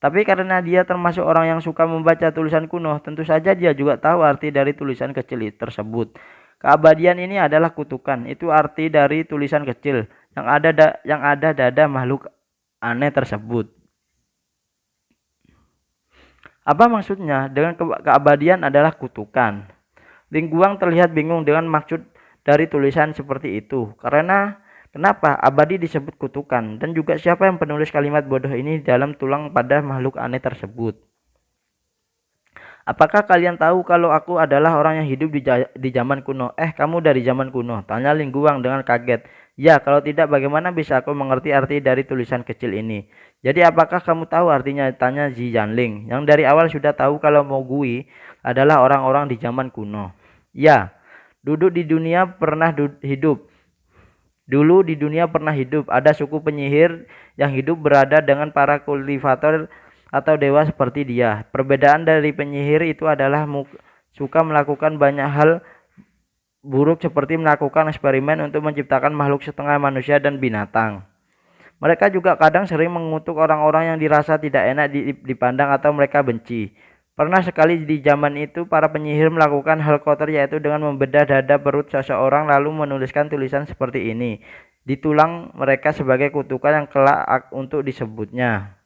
Tapi karena dia termasuk orang yang suka membaca tulisan kuno, tentu saja dia juga tahu arti dari tulisan kecil tersebut. Keabadian ini adalah kutukan. Itu arti dari tulisan kecil yang ada dada makhluk aneh tersebut. Apa maksudnya dengan keabadian adalah kutukan? Lingguang terlihat bingung dengan maksud dari tulisan seperti itu. Karena kenapa abadi disebut kutukan? Dan juga siapa yang penulis kalimat bodoh ini dalam tulang pada makhluk aneh tersebut? Apakah kalian tahu kalau aku adalah orang yang hidup di zaman kuno? Kamu dari zaman kuno? Tanya Lingguang dengan kaget. Ya, kalau tidak bagaimana bisa aku mengerti arti dari tulisan kecil ini? Jadi apakah kamu tahu artinya? Tanya Ji Yanling, yang dari awal sudah tahu kalau Mowgli adalah orang-orang di zaman kuno. Ya, duduk di dunia pernah hidup. Dulu di dunia pernah hidup, ada suku penyihir yang hidup berada dengan para kultivator atau dewa seperti dia. Perbedaan dari penyihir itu adalah suka melakukan banyak hal buruk seperti melakukan eksperimen untuk menciptakan makhluk setengah manusia dan binatang. Mereka juga kadang sering mengutuk orang-orang yang dirasa tidak enak dipandang atau mereka benci. Pernah sekali di zaman itu para penyihir melakukan hal kotor yaitu dengan membedah dada perut seseorang lalu menuliskan tulisan seperti ini di tulang mereka sebagai kutukan yang kelak untuk disebutnya.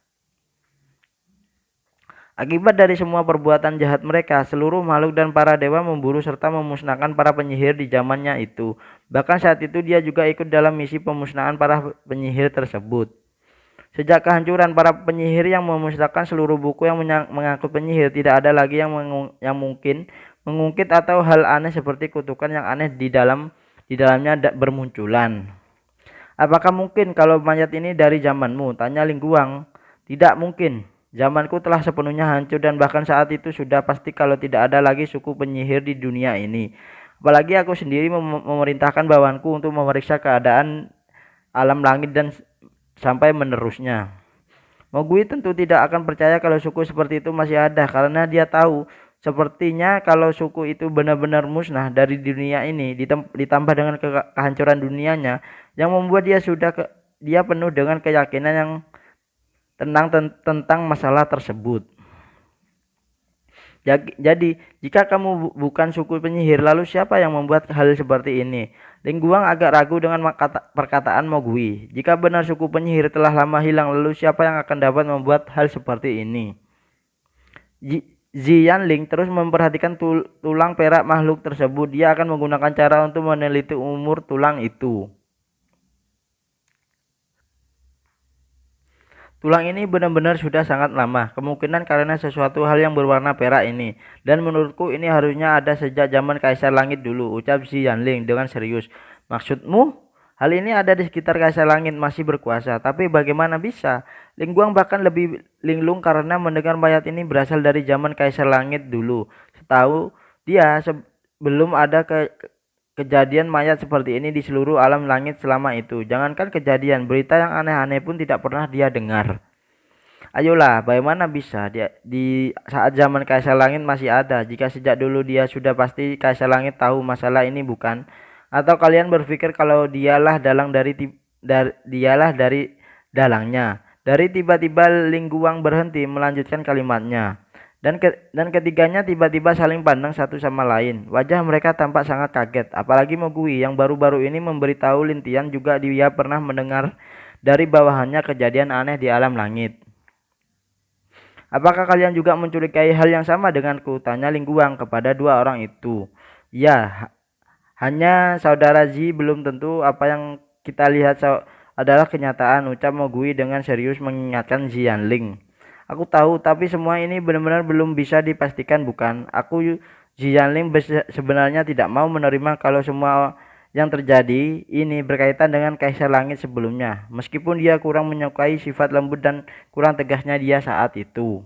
Akibat dari semua perbuatan jahat mereka, seluruh makhluk dan para dewa memburu serta memusnahkan para penyihir di zamannya itu. Bahkan saat itu dia juga ikut dalam misi pemusnahan para penyihir tersebut. Sejak kehancuran para penyihir yang memusnahkan seluruh buku yang mengangkut penyihir, tidak ada lagi yang mungkin mengungkit atau hal aneh seperti kutukan yang aneh di dalamnya bermunculan. Apakah mungkin kalau mayat ini dari zamanmu? Tanya Lingguang. Tidak mungkin. Zamanku telah sepenuhnya hancur dan bahkan saat itu sudah pasti kalau tidak ada lagi suku penyihir di dunia ini. Apalagi aku sendiri memerintahkan bawahanku untuk memeriksa keadaan alam langit dan sampai menerusnya. Mowgli tentu tidak akan percaya kalau suku seperti itu masih ada karena dia tahu sepertinya kalau suku itu benar-benar musnah dari dunia ini ditambah dengan kehancuran dunianya yang membuat dia penuh dengan keyakinan yang tenang tentang masalah tersebut. Jadi, jika kamu bukan suku penyihir, lalu siapa yang membuat hal seperti ini? Lingguang agak ragu dengan perkataan Mowgli. Jika benar suku penyihir telah lama hilang, lalu siapa yang akan dapat membuat hal seperti ini? Ji Yanling terus memperhatikan tulang perak makhluk tersebut. Dia akan menggunakan cara untuk meneliti umur tulang itu. Tulang ini benar-benar sudah sangat lama, kemungkinan karena sesuatu hal yang berwarna perak ini. Dan menurutku ini harusnya ada sejak zaman Kaisar Langit dulu, ucap Ji Yanling dengan serius. Maksudmu? Hal ini ada di sekitar Kaisar Langit masih berkuasa, tapi bagaimana bisa? Lingguang bahkan lebih linglung karena mendengar mayat ini berasal dari zaman Kaisar Langit dulu. Setahu dia sebelum ada kejadian mayat seperti ini di seluruh alam langit selama itu. Jangankan kejadian, berita yang aneh-aneh pun tidak pernah dia dengar. Ayolah, bagaimana bisa di saat zaman Kaisar Langit masih ada? Jika sejak dulu dia sudah pasti Kaisar Langit tahu masalah ini bukan? Atau kalian berpikir kalau dialah dari dalangnya? Dari tiba-tiba Lingguang berhenti melanjutkan kalimatnya. Dan ketiganya tiba-tiba saling pandang satu sama lain. Wajah mereka tampak sangat kaget. Apalagi Mowgli yang baru-baru ini memberitahu Lintian juga dia pernah mendengar dari bawahannya kejadian aneh di alam langit. Apakah kalian juga mencurigai hal yang sama denganku? Tanya Lingguang kepada dua orang itu. Ya, hanya saudara Ji belum tentu apa yang kita lihat adalah kenyataan, ucap Mowgli dengan serius mengingatkan Ji Yanling. Aku tahu, tapi semua ini benar-benar belum bisa dipastikan bukan? Ji Yanling sebenarnya tidak mau menerima kalau semua yang terjadi ini berkaitan dengan Kaisar Langit sebelumnya, meskipun dia kurang menyukai sifat lembut dan kurang tegasnya dia saat itu.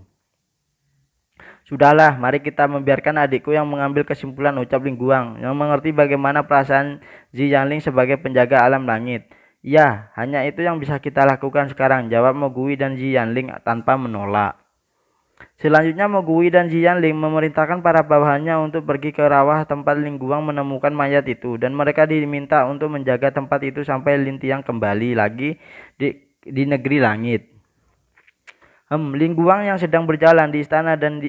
Sudahlah, mari kita membiarkan adikku yang mengambil kesimpulan, ucap Lingguang, yang mengerti bagaimana perasaan Zi Yanling sebagai penjaga alam langit. Ya, hanya itu yang bisa kita lakukan sekarang, jawab Mogui dan Zi Yanling tanpa menolak. Selanjutnya Mogui dan Zi Yanling memerintahkan para bawahannya untuk pergi ke rawa tempat Lingguang menemukan mayat itu, dan mereka diminta untuk menjaga tempat itu sampai Lintiang kembali lagi di negeri langit. Lingguang yang sedang berjalan di istana dan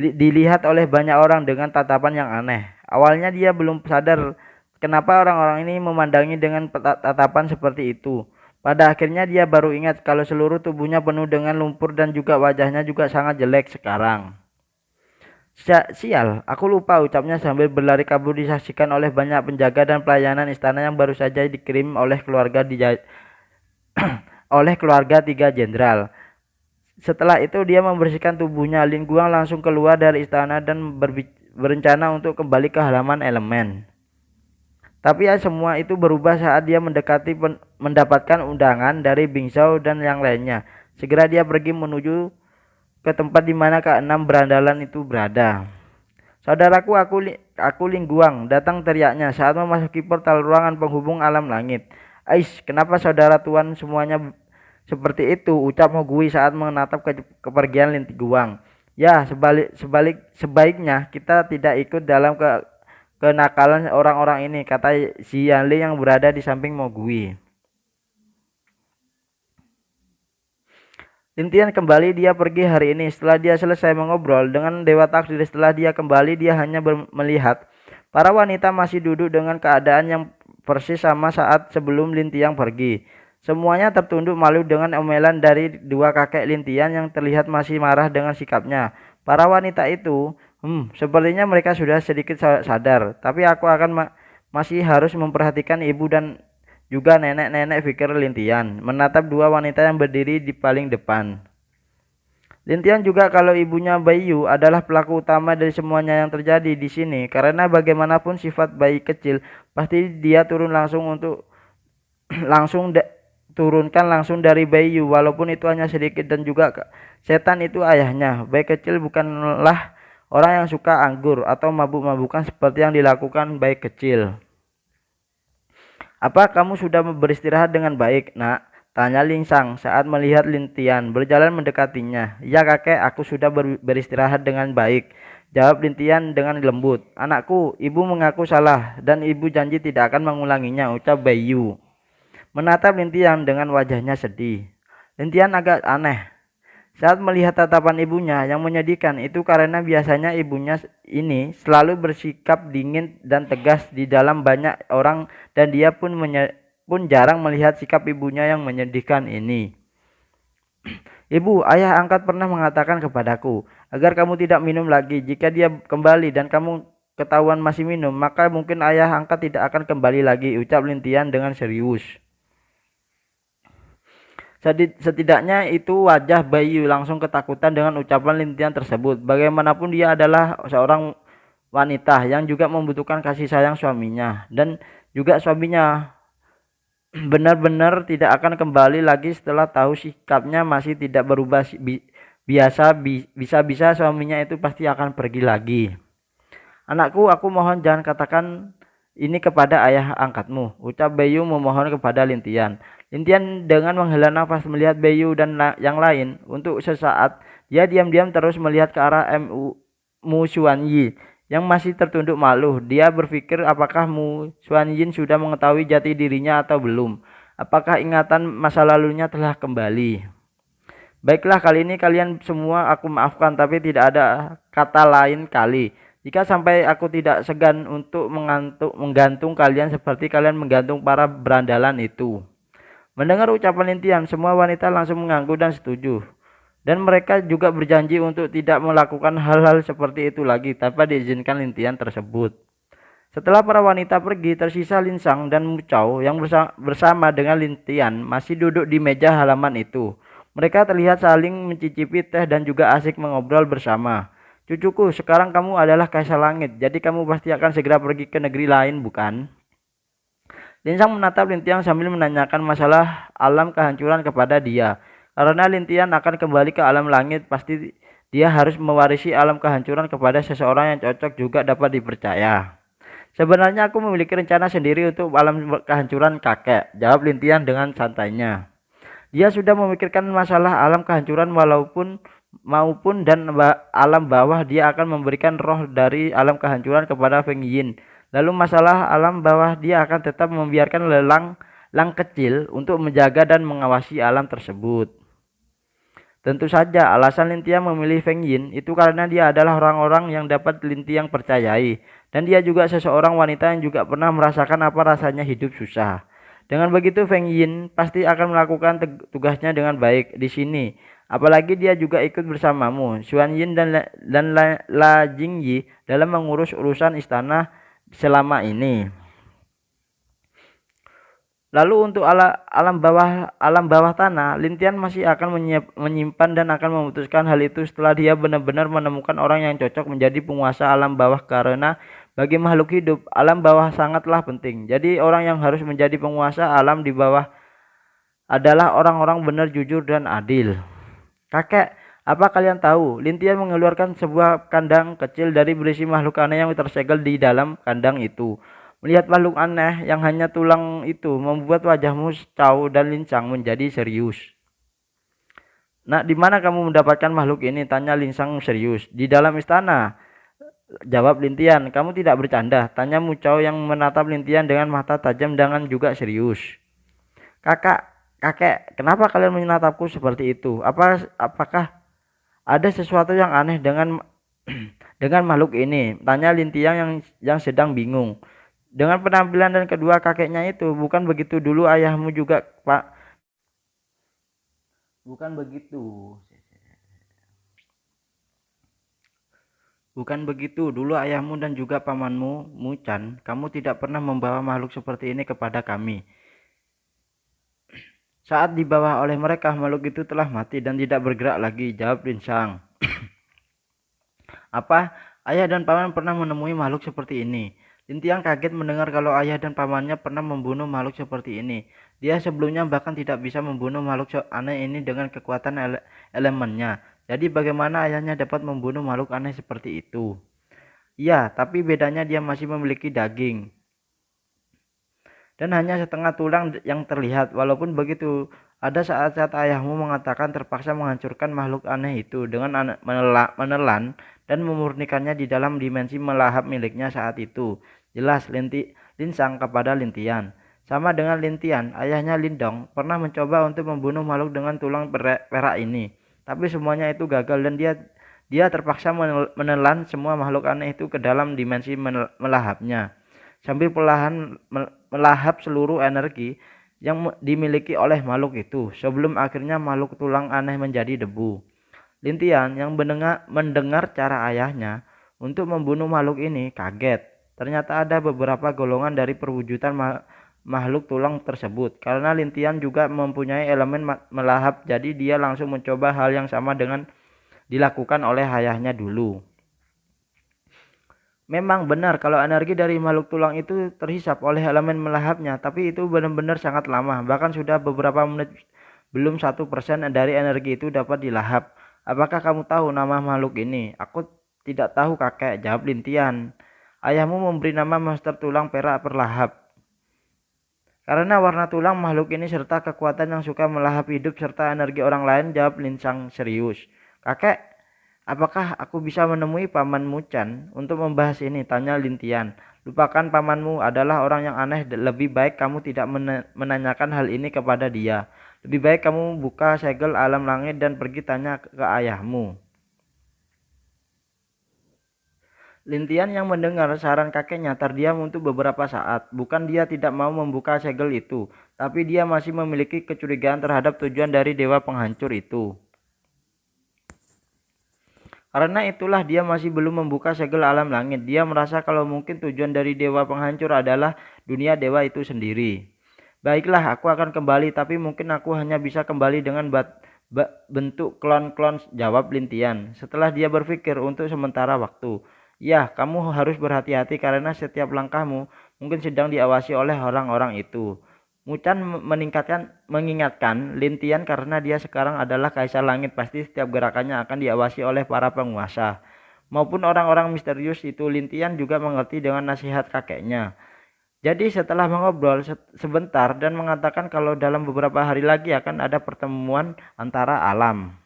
dilihat oleh banyak orang dengan tatapan yang aneh. Awalnya dia belum sadar kenapa orang-orang ini memandangi dengan tatapan seperti itu. Pada akhirnya dia baru ingat kalau seluruh tubuhnya penuh dengan lumpur dan juga wajahnya juga sangat jelek sekarang. Sial, aku lupa, ucapnya sambil berlari kabur disaksikan oleh banyak penjaga dan pelayanan istana yang baru saja dikirim oleh keluarga oleh keluarga 3 jenderal. Setelah itu dia membersihkan tubuhnya. Lingguang langsung keluar dari istana dan berencana untuk kembali ke halaman elemen. Tapi ya semua itu berubah saat dia mendapatkan undangan dari Bing Zhao dan yang lainnya. Segera dia pergi menuju ke tempat di mana ke-6 berandalan itu berada. Saudaraku, aku Lingguang, datang teriaknya saat memasuki portal ruangan penghubung alam langit. Ais, kenapa saudara tuan semuanya seperti itu, ucap Mogui saat menatap kepergian Lingguang. Ya, sebaiknya kita tidak ikut dalam kenakalan orang-orang ini, kata Zi Yanling yang berada di samping Mogui. Lintian kembali dia pergi hari ini. Setelah dia selesai mengobrol dengan Dewa Takdir, setelah dia kembali dia hanya melihat para wanita masih duduk dengan keadaan yang persis sama saat sebelum Lintian pergi. Semuanya tertunduk malu dengan omelan dari 2 kakek Lintian yang terlihat masih marah dengan sikapnya. Para wanita itu, sepertinya mereka sudah sedikit sadar, tapi aku akan masih harus memperhatikan ibu dan juga nenek-nenek, pikir Lintian, menatap 2 wanita yang berdiri di paling depan. Lintian juga kalau ibunya Baiyu adalah pelaku utama dari semuanya yang terjadi di sini, karena bagaimanapun sifat bayi kecil pasti dia turunkan langsung dari Baiyu, walaupun itu hanya sedikit, dan juga setan itu ayahnya. Bayi kecil bukanlah orang yang suka anggur atau mabuk-mabukan seperti yang dilakukan bayi kecil. Apa kamu sudah beristirahat dengan baik, nak? Tanya Lingsang saat melihat Lintian berjalan mendekatinya. Ya kakek, aku sudah beristirahat dengan baik, jawab Lintian dengan lembut. Anakku, ibu mengaku salah dan ibu janji tidak akan mengulanginya, ucap Baiyu, menatap Lintian dengan wajahnya sedih. Lintian agak aneh saat melihat tatapan ibunya yang menyedihkan itu, karena biasanya ibunya ini selalu bersikap dingin dan tegas di dalam banyak orang, dan dia pun jarang melihat sikap ibunya yang menyedihkan ini. Ibu, ayah angkat pernah mengatakan kepadaku agar kamu tidak minum lagi. Jika dia kembali dan kamu ketahuan masih minum, maka mungkin ayah angkat tidak akan kembali lagi, ucap Lintian dengan serius. Setidaknya itu wajah Baiyu langsung ketakutan dengan ucapan Lintian tersebut. Bagaimanapun dia adalah seorang wanita yang juga membutuhkan kasih sayang suaminya, dan juga suaminya benar-benar tidak akan kembali lagi setelah tahu sikapnya masih tidak berubah. Bisa-bisa suaminya itu pasti akan pergi lagi. Anakku, aku mohon jangan katakan ini kepada ayah angkatmu, ucap Baiyu memohon kepada Lintian. Lintian dengan menghela nafas melihat Baiyu dan yang lain. Untuk sesaat dia diam-diam terus melihat ke arah Mu Xuanyi yang masih tertunduk malu. Dia berpikir apakah Mu Xuanyin sudah mengetahui jati dirinya atau belum. Apakah ingatan masa lalunya telah kembali. Baiklah, kali ini kalian semua aku maafkan, tapi tidak ada kata lain kali. Jika sampai aku tidak segan untuk menggantung kalian seperti kalian menggantung para berandalan itu. Mendengar ucapan Lintian, semua wanita langsung mengangguk dan setuju. Dan mereka juga berjanji untuk tidak melakukan hal-hal seperti itu lagi tanpa diizinkan Lintian tersebut. Setelah para wanita pergi, tersisa Linsang dan Mu Chao yang bersama dengan Lintian masih duduk di meja halaman itu. Mereka terlihat saling mencicipi teh dan juga asik mengobrol bersama. Cucuku, sekarang kamu adalah Kaisar Langit, jadi kamu pasti akan segera pergi ke negeri lain, bukan? Linsang menatap Lintian sambil menanyakan masalah alam kehancuran kepada dia. Karena Lintian akan kembali ke alam langit, pasti dia harus mewarisi alam kehancuran kepada seseorang yang cocok juga dapat dipercaya. Sebenarnya aku memiliki rencana sendiri untuk alam kehancuran kakek, jawab Lintian dengan santainya. Dia sudah memikirkan masalah alam kehancuran maupun dan alam bawah. Dia akan memberikan roh dari alam kehancuran kepada Feng Yin. Lalu masalah alam bawah dia akan tetap membiarkan lang kecil untuk menjaga dan mengawasi alam tersebut. Tentu saja alasan Lintiang memilih Feng Yin itu karena dia adalah orang-orang yang dapat Lintiang percayai. Dan dia juga seseorang wanita yang juga pernah merasakan apa rasanya hidup susah. Dengan begitu Feng Yin pasti akan melakukan tugasnya dengan baik di sini. Apalagi dia juga ikut bersamamu, Xuan Yin dan La Jingyi dalam mengurus urusan istana selama ini. Lalu untuk alam bawah tanah, Lintian masih akan menyimpan dan akan memutuskan hal itu setelah dia benar-benar menemukan orang yang cocok menjadi penguasa alam bawah, karena bagi makhluk hidup, alam bawah sangatlah penting. Jadi orang yang harus menjadi penguasa alam di bawah adalah orang-orang benar, jujur, dan adil. Kakek, apa kalian tahu? Lintian mengeluarkan sebuah kandang kecil dari berisi makhluk aneh yang tersegel di dalam kandang itu. Melihat makhluk aneh yang hanya tulang itu membuat wajahmu Cao dan Linsang menjadi serius. Nah, di mana kamu mendapatkan makhluk ini? Tanya Linsang serius. Di dalam istana, jawab Lintian. Kamu tidak bercanda? Tanya Mu Cao yang menatap Lintian dengan mata tajam dan juga serius. Kakek, kenapa kalian menatapku seperti itu? Apakah ada sesuatu yang aneh dengan dengan makhluk ini? Tanya Lintian yang sedang bingung dengan penampilan dan kedua kakeknya itu. Bukan begitu dulu ayahmu juga, Pak? Bukan begitu. Bukan begitu dulu ayahmu dan juga pamanmu, Mu Chan. Kamu tidak pernah membawa makhluk seperti ini kepada kami. Saat dibawa oleh mereka, makhluk itu telah mati dan tidak bergerak lagi, jawab Linsang. Apa? Ayah dan paman pernah menemui makhluk seperti ini? Lintiang kaget mendengar kalau ayah dan pamannya pernah membunuh makhluk seperti ini. Dia sebelumnya bahkan tidak bisa membunuh makhluk aneh ini dengan kekuatan elemennya. Jadi bagaimana ayahnya dapat membunuh makhluk aneh seperti itu? Ya, tapi bedanya dia masih memiliki daging dan hanya setengah tulang yang terlihat. Walaupun begitu, ada saat-saat ayahmu mengatakan terpaksa menghancurkan makhluk aneh itu dengan menelan dan memurnikannya di dalam dimensi melahap miliknya saat itu. Jelas Linsang kepada Lintian. Sama dengan Lintian, ayahnya Lindong pernah mencoba untuk membunuh makhluk dengan tulang perak ini. Tapi semuanya itu gagal dan dia terpaksa menelan semua makhluk aneh itu ke dalam dimensi melahapnya. Sambil perlahan melahap seluruh energi yang dimiliki oleh makhluk itu sebelum akhirnya makhluk tulang aneh menjadi debu. Lintian yang mendengar cara ayahnya untuk membunuh makhluk ini kaget. Ternyata ada beberapa golongan dari perwujudan makhluk tulang tersebut. Karena Lintian juga mempunyai elemen melahap, jadi dia langsung mencoba hal yang sama dengan dilakukan oleh ayahnya dulu. Memang benar kalau energi dari makhluk tulang itu terhisap oleh elemen melahapnya, tapi itu benar-benar sangat lama. Bahkan sudah beberapa menit, belum 1% dari energi itu dapat dilahap. Apakah kamu tahu nama makhluk ini? Aku tidak tahu, kakek, jawab Lintian. Ayahmu memberi nama monster tulang perak perlahap karena warna tulang makhluk ini serta kekuatan yang suka melahap hidup serta energi orang lain, jawab Linsang serius. Kakek, apakah aku bisa menemui paman Mu Chan untuk membahas ini? Tanya Lintian. Lupakan pamanmu adalah orang yang aneh. Lebih baik kamu tidak menanyakan hal ini kepada dia. Lebih baik kamu buka segel alam langit dan pergi tanya ke ayahmu. Lintian yang mendengar saran kakeknya terdiam untuk beberapa saat. Bukan dia tidak mau membuka segel itu, tapi dia masih memiliki kecurigaan terhadap tujuan dari dewa penghancur itu. Karena itulah dia masih belum membuka segel alam langit. Dia merasa kalau mungkin tujuan dari dewa penghancur adalah dunia dewa itu sendiri. Baiklah, aku akan kembali, tapi mungkin aku hanya bisa kembali dengan bentuk klon-klon, jawab Lintian. Setelah dia berpikir untuk sementara waktu. Ya, kamu harus berhati-hati karena setiap langkahmu mungkin sedang diawasi oleh orang-orang itu. Muchan mengingatkan Lin Tian karena dia sekarang adalah Kaisar Langit, pasti setiap gerakannya akan diawasi oleh para penguasa. Maupun orang-orang misterius itu, Lin Tian juga mengerti dengan nasihat kakeknya. Jadi setelah mengobrol sebentar dan mengatakan kalau dalam beberapa hari lagi akan ada pertemuan antara alam.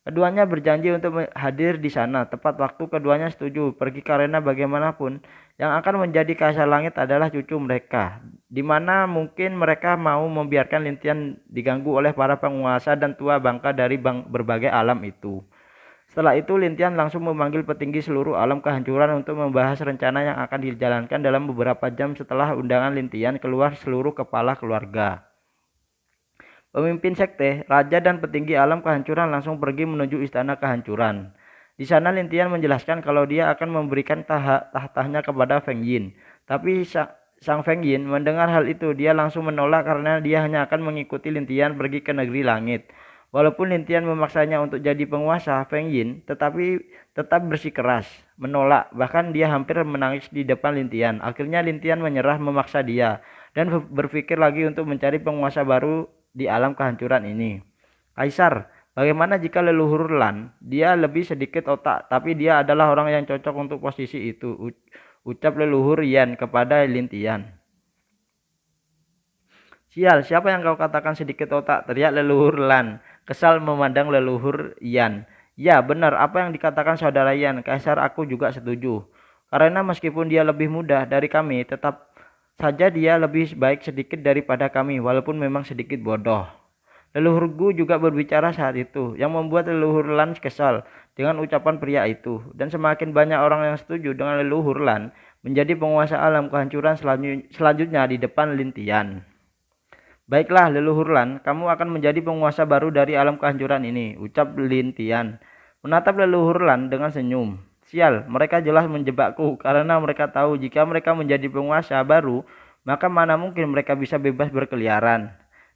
Keduanya berjanji untuk hadir di sana. Tepat waktu keduanya setuju pergi karena bagaimanapun yang akan menjadi Kaisar Langit adalah cucu mereka. Di mana mungkin mereka mau membiarkan Lin Tian diganggu oleh para penguasa dan tua bangka dari berbagai alam itu. Setelah itu Lin Tian langsung memanggil petinggi seluruh alam kehancuran untuk membahas rencana yang akan dijalankan dalam beberapa jam setelah undangan Lin Tian keluar seluruh kepala keluarga. Pemimpin sekte, raja dan petinggi alam kehancuran langsung pergi menuju istana kehancuran. Di sana Lin Tian menjelaskan kalau dia akan memberikan tahtanya kepada Feng Yin. Tapi sang Feng Yin mendengar hal itu, dia langsung menolak karena dia hanya akan mengikuti Lin Tian pergi ke negeri langit. Walaupun Lin Tian memaksanya untuk jadi penguasa, Feng Yin tetap bersikeras menolak. Bahkan dia hampir menangis di depan Lin Tian. Akhirnya Lin Tian menyerah memaksa dia dan berpikir lagi untuk mencari penguasa baru di alam kehancuran ini. Kaisar, bagaimana jika leluhur Lan? Dia lebih sedikit otak, tapi dia adalah orang yang cocok untuk posisi itu. Ucap leluhur Yan kepada Lin Tian. Sial, siapa yang kau katakan sedikit otak? Teriak leluhur Lan, kesal memandang leluhur Yan. Ya, benar apa yang dikatakan saudara Yan. Kaisar, aku juga setuju. Karena meskipun dia lebih muda dari kami, tetap saja dia lebih baik sedikit daripada kami, walaupun memang sedikit bodoh. Leluhur Gu juga berbicara saat itu, yang membuat leluhur Lan kesal dengan ucapan pria itu. Dan semakin banyak orang yang setuju dengan leluhur Lan menjadi penguasa alam kehancuran selanjutnya di depan Lin Tian. Baiklah leluhur Lan, kamu akan menjadi penguasa baru dari alam kehancuran ini, ucap Lin Tian. Menatap leluhur Lan dengan senyum. Sial, mereka jelas menjebakku karena mereka tahu jika mereka menjadi penguasa baru, maka mana mungkin mereka bisa bebas berkeliaran.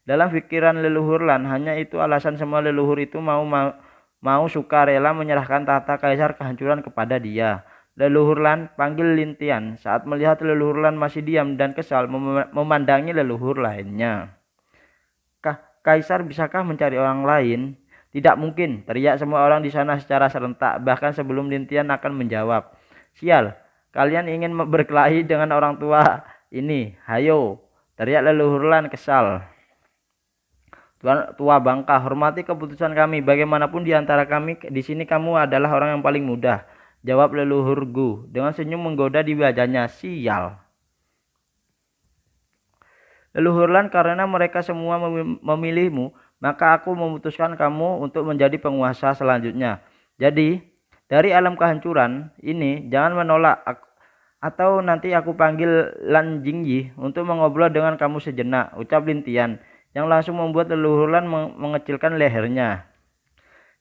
Dalam pikiran leluhur Lan, hanya itu alasan semua leluhur itu mau suka rela menyerahkan tahta Kaisar kehancuran kepada dia. Leluhur Lan panggil Lin Tian. Saat melihat leluhur Lan masih diam dan kesal memandangi leluhur lainnya. Kaisar, bisakah mencari orang lain? Tidak mungkin, teriak semua orang di sana secara serentak, bahkan sebelum Lin Tian akan menjawab. Sial, kalian ingin berkelahi dengan orang tua ini? Hayo, teriak leluhur Lan kesal. Tua bangka, hormati keputusan kami. Bagaimanapun di antara kami di sini kamu adalah orang yang paling muda, jawab leluhur Gu dengan senyum menggoda di wajahnya. Sial. Leluhur Lan, karena mereka semua memilihmu, maka aku memutuskan kamu untuk menjadi penguasa selanjutnya. Jadi, dari alam kehancuran ini, jangan menolak atau nanti aku panggil Lan Jingyi untuk mengobrol dengan kamu sejenak, ucap Lin Tian, yang langsung membuat leluhur Lan mengecilkan lehernya.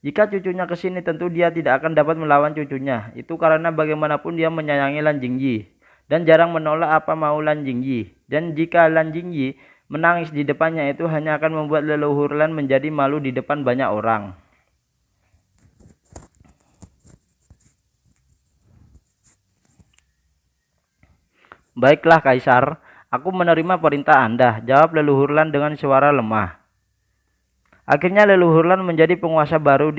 Jika cucunya ke sini, tentu dia tidak akan dapat melawan cucunya. Itu karena bagaimanapun dia menyayangi Lan Jingyi dan jarang menolak apa mau Lan Jingyi. Dan jika Lan Jingyi menangis di depannya, itu hanya akan membuat leluhur Lan menjadi malu di depan banyak orang. Baiklah Kaisar, aku menerima perintah Anda, jawab leluhur Lan dengan suara lemah. Akhirnya leluhur Lan menjadi penguasa baru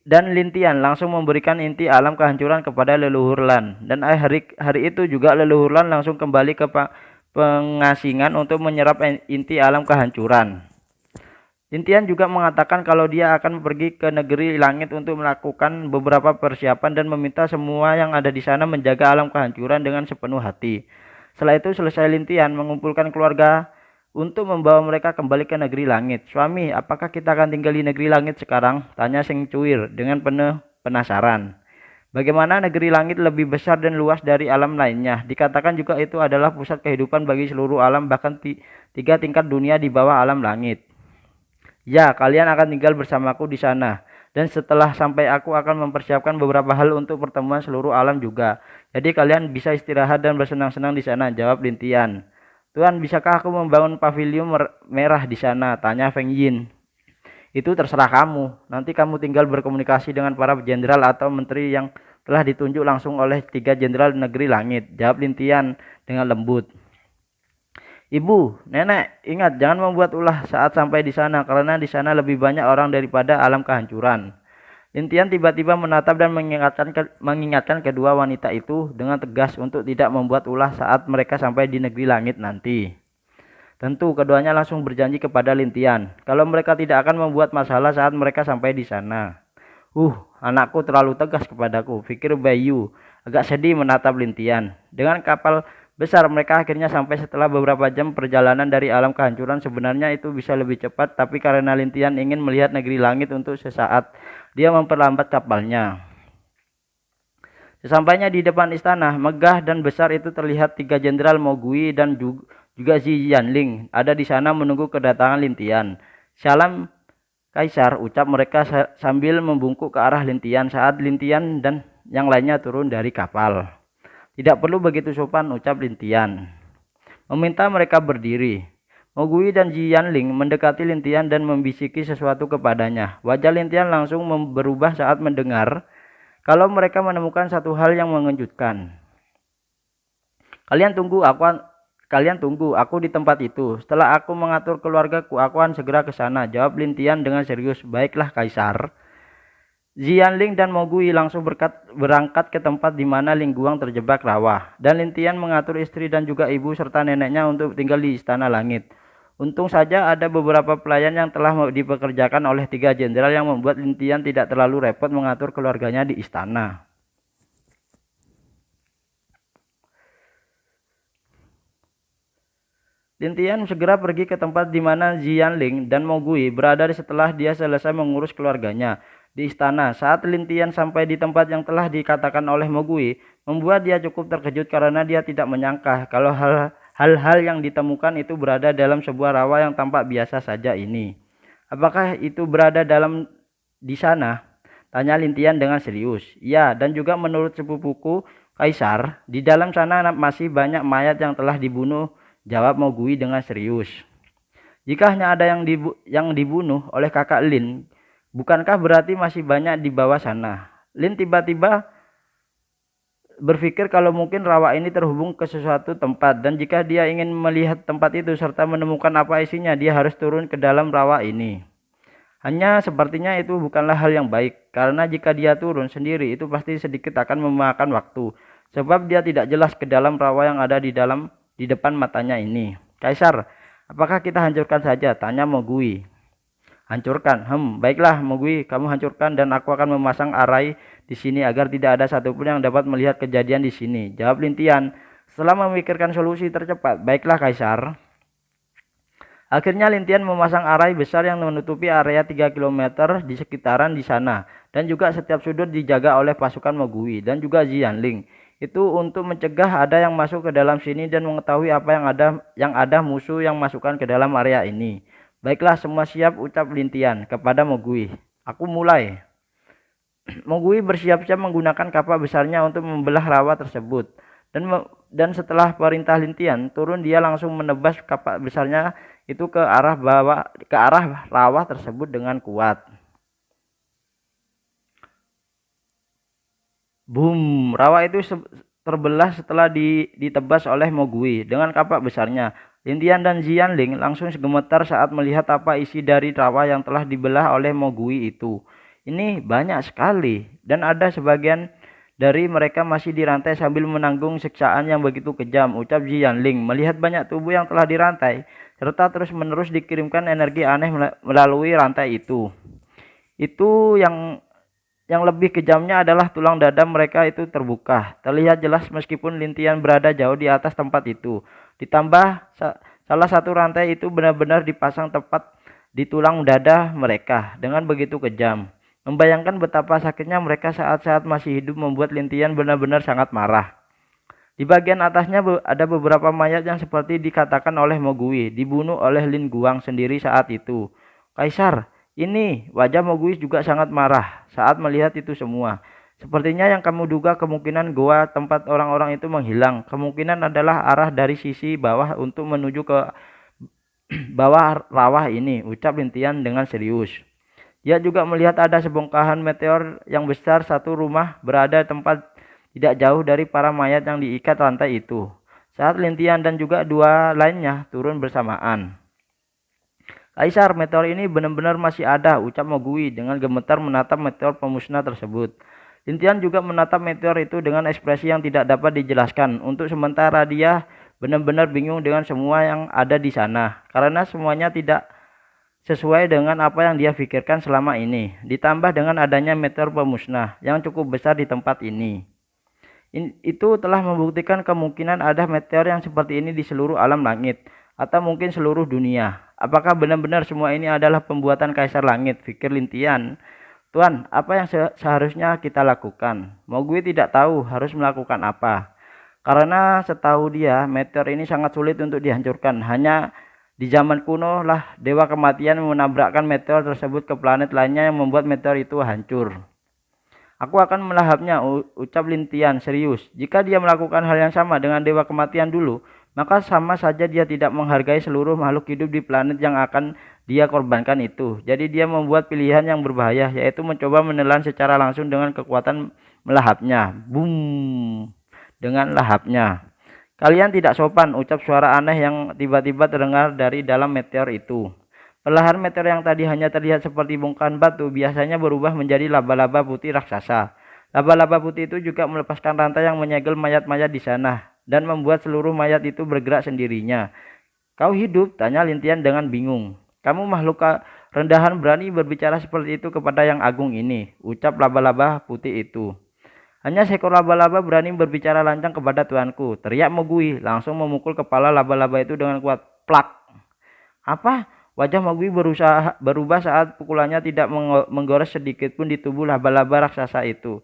dan Lin Tian langsung memberikan inti alam kehancuran kepada leluhur Lan. Dan hari itu juga leluhur Lan langsung kembali ke pengasingan untuk menyerap inti alam kehancuran. Lin Tian juga mengatakan kalau dia akan pergi ke negeri langit untuk melakukan beberapa persiapan dan meminta semua yang ada di sana menjaga alam kehancuran dengan sepenuh hati. Setelah itu selesai Lin Tian mengumpulkan keluarga untuk membawa mereka kembali ke negeri langit. Suami, apakah kita akan tinggal di negeri langit sekarang? Tanya Seng Cuir dengan penuh penasaran. Bagaimana negeri langit lebih besar dan luas dari alam lainnya? Dikatakan juga itu adalah pusat kehidupan bagi seluruh alam, bahkan 3 tingkat dunia di bawah alam langit. Ya, kalian akan tinggal bersamaku di sana. Dan setelah sampai aku akan mempersiapkan beberapa hal untuk pertemuan seluruh alam juga. Jadi kalian bisa istirahat dan bersenang-senang di sana, jawab Lin Tian. Tuan, bisakah aku membangun pavilion merah di sana? Tanya Feng Yin. Itu terserah kamu. Nanti kamu tinggal berkomunikasi dengan para jenderal atau menteri yang telah ditunjuk langsung oleh 3 jenderal negeri langit, jawab Lintian dengan lembut. Ibu, nenek, ingat jangan membuat ulah saat sampai di sana karena di sana lebih banyak orang daripada alam kehancuran. Lintian tiba-tiba menatap dan mengingatkan kedua wanita itu dengan tegas untuk tidak membuat ulah saat mereka sampai di negeri langit nanti. Tentu keduanya langsung berjanji kepada Lintian kalau mereka tidak akan membuat masalah saat mereka sampai di sana. Anakku terlalu tegas kepadaku, pikir Bayu, agak sedih menatap Lintian. Dengan kapal besar mereka akhirnya sampai setelah beberapa jam perjalanan dari alam kehancuran. Sebenarnya itu bisa lebih cepat, tapi karena Lintian ingin melihat negeri langit untuk sesaat, dia memperlambat kapalnya. Sesampainya di depan istana, megah dan besar itu terlihat 3 jenderal Mogui dan juga Zi Yanling ada di sana menunggu kedatangan Lintian. Salam Kaisar, ucap mereka sambil membungkuk ke arah Lintian saat Lintian dan yang lainnya turun dari kapal. Tidak perlu begitu sopan, ucap Lintian. Meminta mereka berdiri. Mogui dan Zi Yanling mendekati Lintian dan membisiki sesuatu kepadanya. Wajah Lintian langsung berubah saat mendengar kalau mereka menemukan satu hal yang mengejutkan. Kalian tunggu, aku di tempat itu. Setelah aku mengatur keluargaku, aku akan segera ke sana, jawab Lintian dengan serius. Baiklah, Kaisar. Zi Yanling dan Mogui langsung berangkat ke tempat di mana Ling Guang terjebak rawa, dan Lintian mengatur istri dan juga ibu serta neneknya untuk tinggal di Istana Langit. Untung saja ada beberapa pelayan yang telah dipekerjakan oleh 3 jenderal yang membuat Lintian tidak terlalu repot mengatur keluarganya di istana. Lintian segera pergi ke tempat di mana Zi Yanling dan Mogui berada setelah dia selesai mengurus keluarganya di istana. Saat Lintian sampai di tempat yang telah dikatakan oleh Mogui, membuat dia cukup terkejut karena dia tidak menyangka kalau hal-hal yang ditemukan itu berada dalam sebuah rawa yang tampak biasa saja ini. Apakah itu berada di sana? Tanya Lintian dengan serius. Ya, dan juga menurut sepupuku Kaisar, di dalam sana masih banyak mayat yang telah dibunuh, jawab Mogui dengan serius. Jika hanya ada yang dibunuh oleh kakak Lin, bukankah berarti masih banyak di bawah sana? Lin tiba-tiba berpikir kalau mungkin rawa ini terhubung ke sesuatu tempat, dan jika dia ingin melihat tempat itu serta menemukan apa isinya, dia harus turun ke dalam rawa ini. Hanya sepertinya itu bukanlah hal yang baik, karena jika dia turun sendiri itu pasti sedikit akan memakan waktu, sebab dia tidak jelas ke dalam rawa yang ada di depan matanya ini. Kaisar, apakah kita hancurkan saja? Tanya Mogui. Hancurkan? Baiklah Mogui, kamu hancurkan dan aku akan memasang arai di sini agar tidak ada satupun yang dapat melihat kejadian di sini, jawab Lintian setelah memikirkan solusi tercepat. Baiklah Kaisar. Akhirnya Lintian memasang arai besar yang menutupi area 3 km di sekitaran di sana, dan juga setiap sudut dijaga oleh pasukan Mogui dan juga Zi Yanling. Itu untuk mencegah ada yang masuk ke dalam sini dan mengetahui apa yang ada musuh yang masukkan ke dalam area ini. Baiklah, semua siap, ucap Lintian kepada Mogui. Aku mulai. Mogui bersiap-siap menggunakan kapak besarnya untuk membelah rawa tersebut. Dan setelah perintah Lintian turun, dia langsung menebas kapak besarnya itu ke arah rawa tersebut dengan kuat. Boom, rawa itu terbelah setelah ditebas oleh Mogui dengan kapak besarnya. Lintian dan Zi Yanling langsung gemetar saat melihat apa isi dari rawa yang telah dibelah oleh Mogui itu. Ini banyak sekali, dan ada sebagian dari mereka masih dirantai sambil menanggung siksaan yang begitu kejam, ucap Zi Yanling melihat banyak tubuh yang telah dirantai serta terus-menerus dikirimkan energi aneh melalui rantai itu. Itu yang lebih kejamnya adalah tulang dada mereka itu terbuka, terlihat jelas meskipun Lintian berada jauh di atas tempat itu. Ditambah salah satu rantai itu benar-benar dipasang tepat di tulang dada mereka dengan begitu kejam. Membayangkan betapa sakitnya mereka saat-saat masih hidup membuat Lintian benar-benar sangat marah. Di bagian atasnya ada beberapa mayat yang seperti dikatakan oleh Mogui dibunuh oleh Lin Guang sendiri saat itu. Kaisar, ini wajah Mogui juga sangat marah saat melihat itu semua. Sepertinya yang kamu duga, kemungkinan goa tempat orang-orang itu menghilang kemungkinan adalah arah dari sisi bawah untuk menuju ke bawah rawa ini, ucap Lintian dengan serius. Dia juga melihat ada sebongkahan meteor yang besar, satu rumah berada tempat tidak jauh dari para mayat yang diikat lantai itu. Saat Lintian dan juga dua lainnya turun bersamaan. Kaisar, meteor ini benar-benar masih ada, ucap Mogui dengan gemetar menatap meteor pemusnah tersebut. Lintian juga menatap meteor itu dengan ekspresi yang tidak dapat dijelaskan. Untuk sementara dia benar-benar bingung dengan semua yang ada di sana, karena semuanya tidak sesuai dengan apa yang dia pikirkan selama ini, ditambah dengan adanya meteor pemusnah yang cukup besar di tempat ini. Itu telah membuktikan kemungkinan ada meteor yang seperti ini di seluruh alam langit, atau mungkin seluruh dunia. Apakah benar-benar semua ini adalah pembuatan Kaisar Langit, pikir Lintian. Tuan, apa yang seharusnya kita lakukan? Mowgli tidak tahu harus melakukan apa. Karena setahu dia, meteor ini sangat sulit untuk dihancurkan. Hanya di zaman kuno lah Dewa Kematian menabrakkan meteor tersebut ke planet lainnya yang membuat meteor itu hancur. Aku akan melahapnya, ucap Lintian serius. Jika dia melakukan hal yang sama dengan Dewa Kematian dulu, maka sama saja dia tidak menghargai seluruh makhluk hidup di planet yang akan dia korbankan itu. Jadi dia membuat pilihan yang berbahaya, yaitu mencoba menelan secara langsung dengan kekuatan melahapnya. Boom! Dengan lahapnya. Kalian tidak sopan, ucap suara aneh yang tiba-tiba terdengar dari dalam meteor itu. Perlahan meteor yang tadi hanya terlihat seperti bongkahan batu biasanya berubah menjadi laba-laba putih raksasa. Laba-laba putih itu juga melepaskan rantai yang menyegel mayat-mayat di sana dan membuat seluruh mayat itu bergerak sendirinya. Kau hidup? Tanya Lintian dengan bingung. Kamu makhluk rendahan berani berbicara seperti itu kepada yang agung ini, ucap laba-laba putih itu. Hanya seekor laba-laba berani berbicara lancang kepada tuanku, teriak Mowgli, langsung memukul kepala laba-laba itu dengan kuat. Plak! Apa? Wajah Mowgli berubah saat pukulannya tidak menggores sedikit pun di tubuh laba-laba raksasa itu.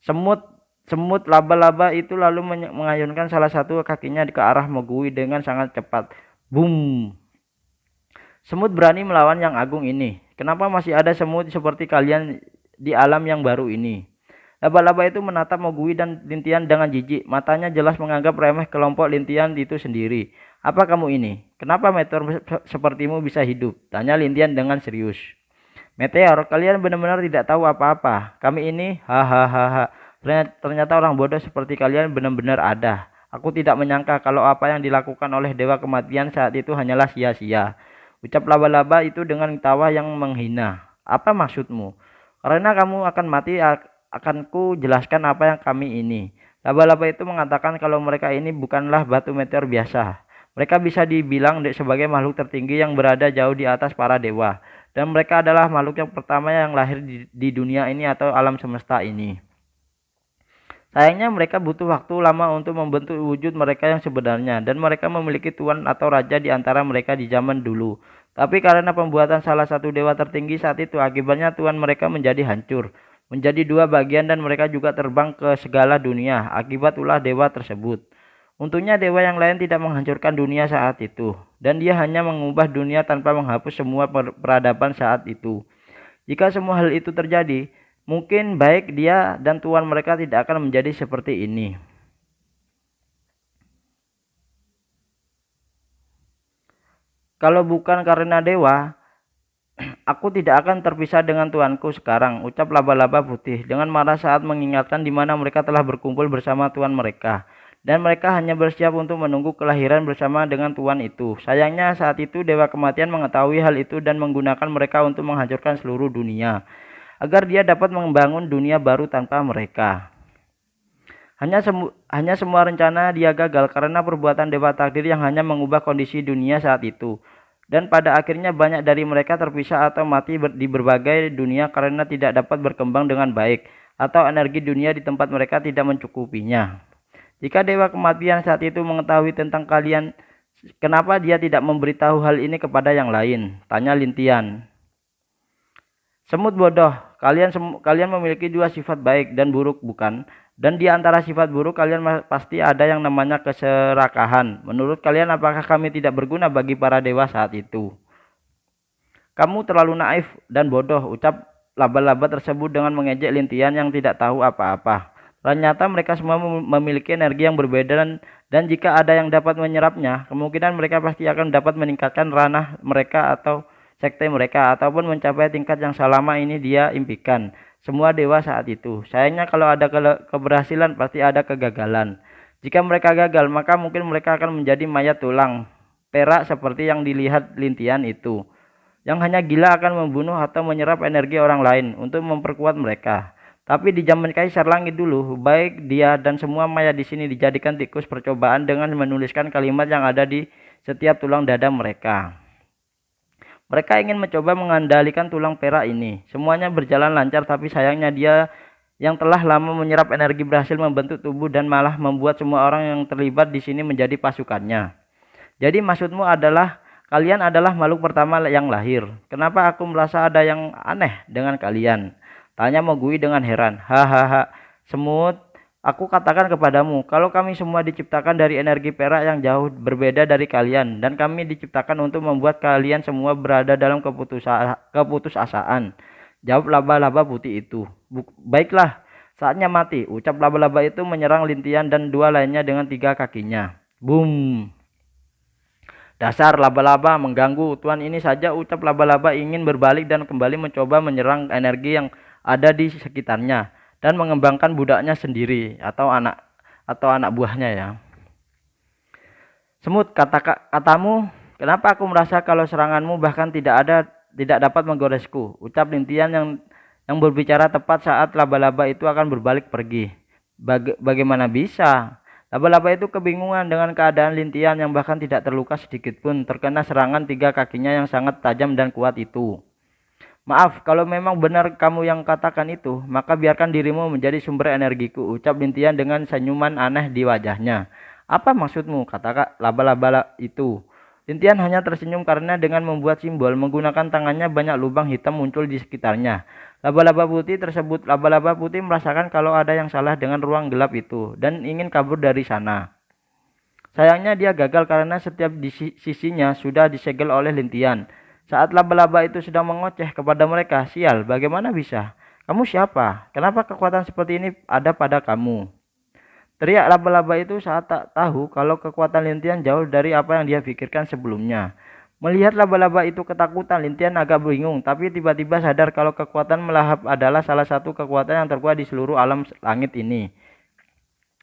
Semut laba-laba itu lalu mengayunkan salah satu kakinya ke arah Mowgli dengan sangat cepat. Boom! Semut berani melawan yang agung ini. Kenapa masih ada semut seperti kalian di alam yang baru ini? Laba-laba itu menatap Mowgli dan Lintian dengan jijik. Matanya jelas menganggap remeh kelompok Lintian itu sendiri. Apa kamu ini? Kenapa meteor sepertimu bisa hidup? Tanya Lintian dengan serius. Meteor, kalian benar-benar tidak tahu apa-apa. Kami ini, hahaha. Ternyata orang bodoh seperti kalian benar-benar ada. Aku tidak menyangka kalau apa yang dilakukan oleh Dewa Kematian saat itu hanyalah sia-sia. Ucap laba-laba itu dengan tawa yang menghina. Apa maksudmu? Karena kamu akan mati, akan ku jelaskan apa yang kami ini. Laba-laba itu mengatakan kalau mereka ini bukanlah batu meteor biasa. Mereka bisa dibilang sebagai makhluk tertinggi yang berada jauh di atas para dewa. Dan mereka adalah makhluk yang pertama yang lahir di dunia ini atau alam semesta ini. Sayangnya mereka butuh waktu lama untuk membentuk wujud mereka yang sebenarnya. Dan mereka memiliki tuan atau raja di antara mereka di zaman dulu. Tapi karena pembuatan salah satu dewa tertinggi saat itu, akibatnya tuan mereka menjadi hancur. Menjadi dua bagian dan mereka juga terbang ke segala dunia akibat ulah dewa tersebut. Untungnya dewa yang lain tidak menghancurkan dunia saat itu. Dan dia hanya mengubah dunia tanpa menghapus semua peradaban saat itu. Jika semua hal itu terjadi, mungkin baik dia dan tuan mereka tidak akan menjadi seperti ini. Kalau bukan karena dewa, aku tidak akan terpisah dengan tuanku sekarang, ucap laba-laba putih dengan marah saat mengingatkan di mana mereka telah berkumpul bersama tuan mereka. Dan mereka hanya bersiap untuk menunggu kelahiran bersama dengan tuan itu. Sayangnya saat itu Dewa Kematian mengetahui hal itu dan menggunakan mereka untuk menghancurkan seluruh dunia. Agar dia dapat membangun dunia baru tanpa mereka. Hanya semua rencana dia gagal karena perbuatan Dewa Takdir yang hanya mengubah kondisi dunia saat itu. Dan pada akhirnya banyak dari mereka terpisah atau mati di berbagai dunia karena tidak dapat berkembang dengan baik. Atau energi dunia di tempat mereka tidak mencukupinya. Jika Dewa Kematian saat itu mengetahui tentang kalian, kenapa dia tidak memberitahu hal ini kepada yang lain? Tanya Lintian. Semut bodoh, kalian memiliki dua sifat baik dan buruk bukan? Dan di antara sifat buruk kalian pasti ada yang namanya keserakahan. Menurut kalian apakah kami tidak berguna bagi para dewa saat itu? Kamu terlalu naif dan bodoh, ucap laba-laba tersebut dengan mengejek Lintian yang tidak tahu apa-apa. Ternyata mereka semua memiliki energi yang berbeda dan jika ada yang dapat menyerapnya, kemungkinan mereka pasti akan dapat meningkatkan ranah mereka atau sekte mereka ataupun mencapai tingkat yang selama ini dia impikan. Semua dewa saat itu. Sayangnya kalau ada keberhasilan pasti ada kegagalan. Jika mereka gagal, maka mungkin mereka akan menjadi mayat tulang perak seperti yang dilihat Lintian itu, yang hanya gila akan membunuh atau menyerap energi orang lain untuk memperkuat mereka. Tapi di zaman Kaisar Langit dulu, baik dia dan semua mayat di sini dijadikan tikus percobaan dengan menuliskan kalimat yang ada di setiap tulang dada mereka. Mereka ingin mencoba mengendalikan tulang perak ini. Semuanya berjalan lancar, tapi sayangnya dia yang telah lama menyerap energi berhasil membentuk tubuh dan malah membuat semua orang yang terlibat di sini menjadi pasukannya. Jadi maksudmu adalah kalian adalah makhluk pertama yang lahir. Kenapa aku merasa ada yang aneh dengan kalian? Tanya Mogui dengan heran. Hahaha, semut. Aku katakan kepadamu, kalau kami semua diciptakan dari energi perak yang jauh berbeda dari kalian, dan kami diciptakan untuk membuat kalian semua berada dalam keputusasaan. Jawab laba-laba putih itu. Baiklah, saatnya mati. Ucap laba-laba itu menyerang Lintian dan dua lainnya dengan 3 kakinya. Boom. Dasar laba-laba mengganggu. Tuan ini saja, ucap laba-laba ingin berbalik dan kembali mencoba menyerang energi yang ada di sekitarnya dan mengembangkan budaknya sendiri atau anak buahnya ya. Semut, katamu, kenapa aku merasa kalau seranganmu bahkan tidak dapat menggoresku? Ucap Lintian yang berbicara tepat saat laba-laba itu akan berbalik pergi. Bagaimana bisa? Laba-laba itu kebingungan dengan keadaan Lintian yang bahkan tidak terluka sedikit pun terkena serangan 3 kakinya yang sangat tajam dan kuat itu. Maaf, kalau memang benar kamu yang katakan itu, maka biarkan dirimu menjadi sumber energiku, ucap Lintian dengan senyuman aneh di wajahnya. Apa maksudmu? Kata laba-laba itu. Lintian hanya tersenyum karena dengan membuat simbol menggunakan tangannya banyak lubang hitam muncul di sekitarnya. Laba-laba putih merasakan kalau ada yang salah dengan ruang gelap itu dan ingin kabur dari sana. Sayangnya dia gagal karena setiap di sisinya sudah disegel oleh Lintian. Saat laba-laba itu sedang mengoceh kepada mereka, sial, bagaimana bisa? Kamu siapa? Kenapa kekuatan seperti ini ada pada kamu? Teriak laba-laba itu saat tak tahu kalau kekuatan Lintian jauh dari apa yang dia pikirkan sebelumnya. Melihat laba-laba itu ketakutan, Lintian agak bingung, tapi tiba-tiba sadar kalau kekuatan melahap adalah salah satu kekuatan yang terkuat di seluruh alam langit ini.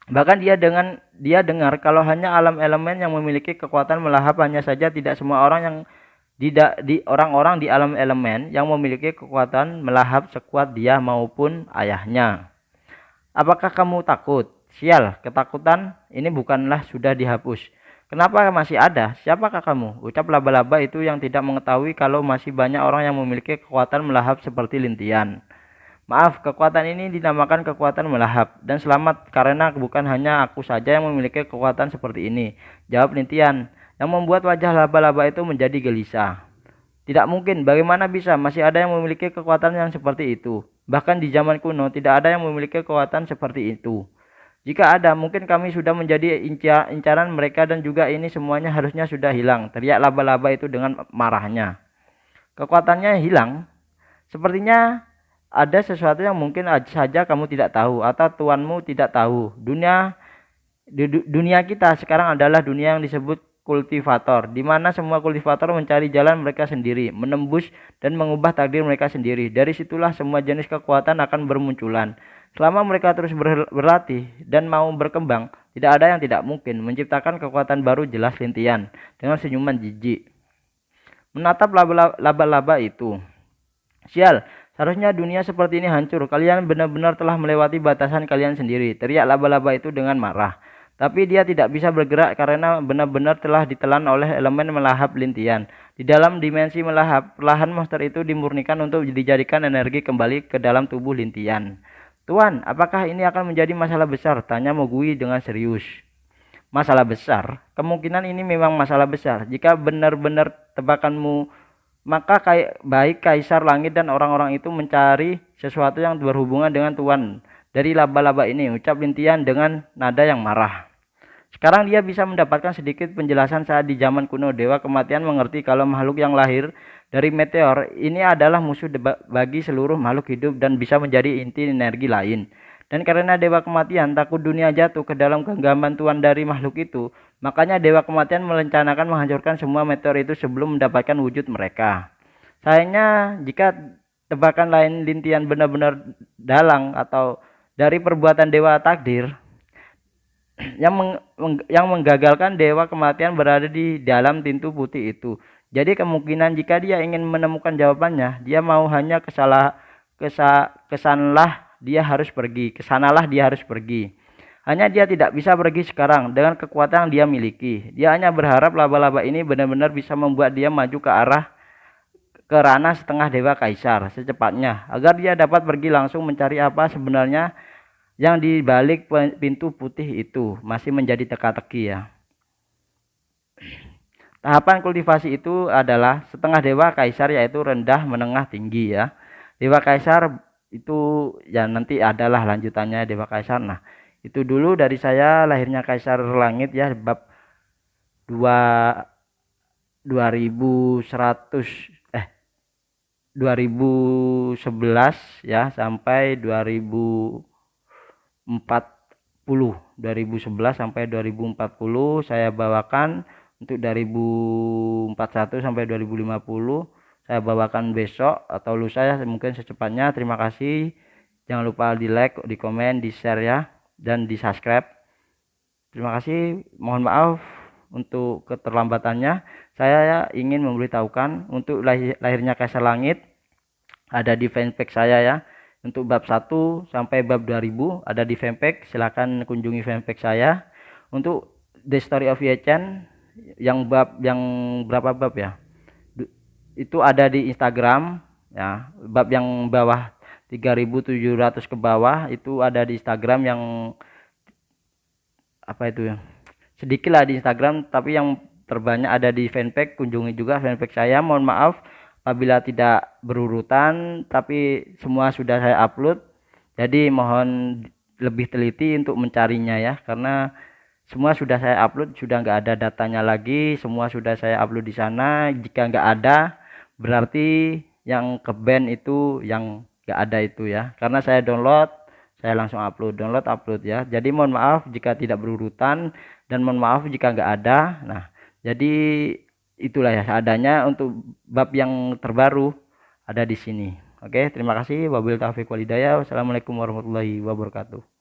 Bahkan dia dengar kalau hanya alam elemen yang memiliki kekuatan melahap, hanya saja tidak semua orang yang orang-orang di alam elemen yang memiliki kekuatan melahap sekuat dia maupun ayahnya. Apakah kamu takut? Sial, ketakutan ini bukanlah sudah dihapus. Kenapa masih ada? Siapakah kamu? Ucap laba-laba itu yang tidak mengetahui kalau masih banyak orang yang memiliki kekuatan melahap seperti Lintian. Maaf, kekuatan ini dinamakan kekuatan melahap. Dan selamat karena bukan hanya aku saja yang memiliki kekuatan seperti ini. Jawab Lintian, yang membuat wajah laba-laba itu menjadi gelisah. Tidak mungkin, bagaimana bisa masih ada yang memiliki kekuatan yang seperti itu? Bahkan di zaman kuno tidak ada yang memiliki kekuatan seperti itu. Jika ada, mungkin kami sudah menjadi incaran mereka dan juga ini semuanya harusnya sudah hilang. Teriak laba-laba itu dengan marahnya. Kekuatannya hilang? Sepertinya ada sesuatu yang mungkin saja kamu tidak tahu atau tuanmu tidak tahu. Dunia kita sekarang adalah dunia yang disebut kultivator, di mana semua kultivator mencari jalan mereka sendiri, menembus dan mengubah takdir mereka sendiri. Dari situlah semua jenis kekuatan akan bermunculan. Selama mereka terus berlatih dan mau berkembang, tidak ada yang tidak mungkin menciptakan kekuatan baru, jelas Lintian dengan senyuman jijik. Menatap laba-laba itu. Sial, seharusnya dunia seperti ini hancur. Kalian benar-benar telah melewati batasan kalian sendiri. Teriak laba-laba itu dengan marah. Tapi dia tidak bisa bergerak karena benar-benar telah ditelan oleh elemen melahap Lintian. Di dalam dimensi melahap, perlahan monster itu dimurnikan untuk dijadikan energi kembali ke dalam tubuh Lintian. Tuan, apakah ini akan menjadi masalah besar? Tanya Mogui dengan serius. Masalah besar? Kemungkinan ini memang masalah besar. Jika benar-benar tebakanmu, maka baik Kaisar Langit dan orang-orang itu mencari sesuatu yang berhubungan dengan Tuan dari laba-laba ini, ucap Lintian dengan nada yang marah. Sekarang dia bisa mendapatkan sedikit penjelasan saat di zaman kuno Dewa Kematian mengerti kalau makhluk yang lahir dari meteor ini adalah musuh bagi seluruh makhluk hidup dan bisa menjadi inti energi lain. Dan karena Dewa Kematian takut dunia jatuh ke dalam genggaman Tuan dari makhluk itu, makanya Dewa Kematian merencanakan menghancurkan semua meteor itu sebelum mendapatkan wujud mereka. Sayangnya jika tebakan lain lintian benar-benar dalang atau dari perbuatan dewa takdir yang menggagalkan dewa kematian berada di dalam pintu putih itu. Jadi kemungkinan jika dia ingin menemukan jawabannya, dia mau hanya kesanalah dia harus pergi, kesanalah dia harus pergi. Hanya dia tidak bisa pergi sekarang dengan kekuatan yang dia miliki. Dia hanya berharap laba-laba ini benar-benar bisa membuat dia maju ke ranah setengah dewa kaisar secepatnya, agar dia dapat pergi langsung mencari apa sebenarnya yang di balik pintu putih itu. Masih menjadi teka-teki ya. Tahapan kultivasi itu adalah setengah dewa kaisar, yaitu rendah, menengah, tinggi ya. Dewa kaisar itu ya nanti adalah lanjutannya dewa kaisar. Nah, itu dulu dari saya, lahirnya kaisar langit ya, bab 2 2100 2011 ya sampai 2011 sampai 2040 saya bawakan. Untuk 2041 sampai 2050 saya bawakan besok atau lusa ya, mungkin secepatnya. Terima kasih, jangan lupa di like, di komen, di share ya, dan di subscribe. Terima kasih, mohon maaf untuk keterlambatannya. Saya ingin memberitahukan untuk lahirnya kaisar langit ada di fanpage saya ya. Untuk bab 1 sampai bab 2000 ada di fanpage, silakan kunjungi fanpage saya. Untuk The Story of Ye Chen yang berapa bab ya, itu ada di Instagram ya. Bab yang bawah 3700 ke bawah itu ada di Instagram, yang apa itu ya, sedikit lah di Instagram, tapi yang terbanyak ada di fanpage. Kunjungi juga fanpage saya. Mohon maaf apabila tidak berurutan, tapi semua sudah saya upload, jadi mohon lebih teliti untuk mencarinya ya, karena semua sudah saya upload, sudah nggak ada datanya lagi, semua sudah saya upload di sana. Jika nggak ada, berarti yang ke band itu yang nggak ada itu ya, karena saya download, saya langsung upload ya. Jadi mohon maaf jika tidak berurutan, dan mohon maaf jika nggak ada. Nah, jadi itulah ya seadanya. Untuk bab yang terbaru ada di sini. Oke, terima kasih. Wabillahi taufiq walhidayah. Wassalamualaikum warahmatullahi wabarakatuh.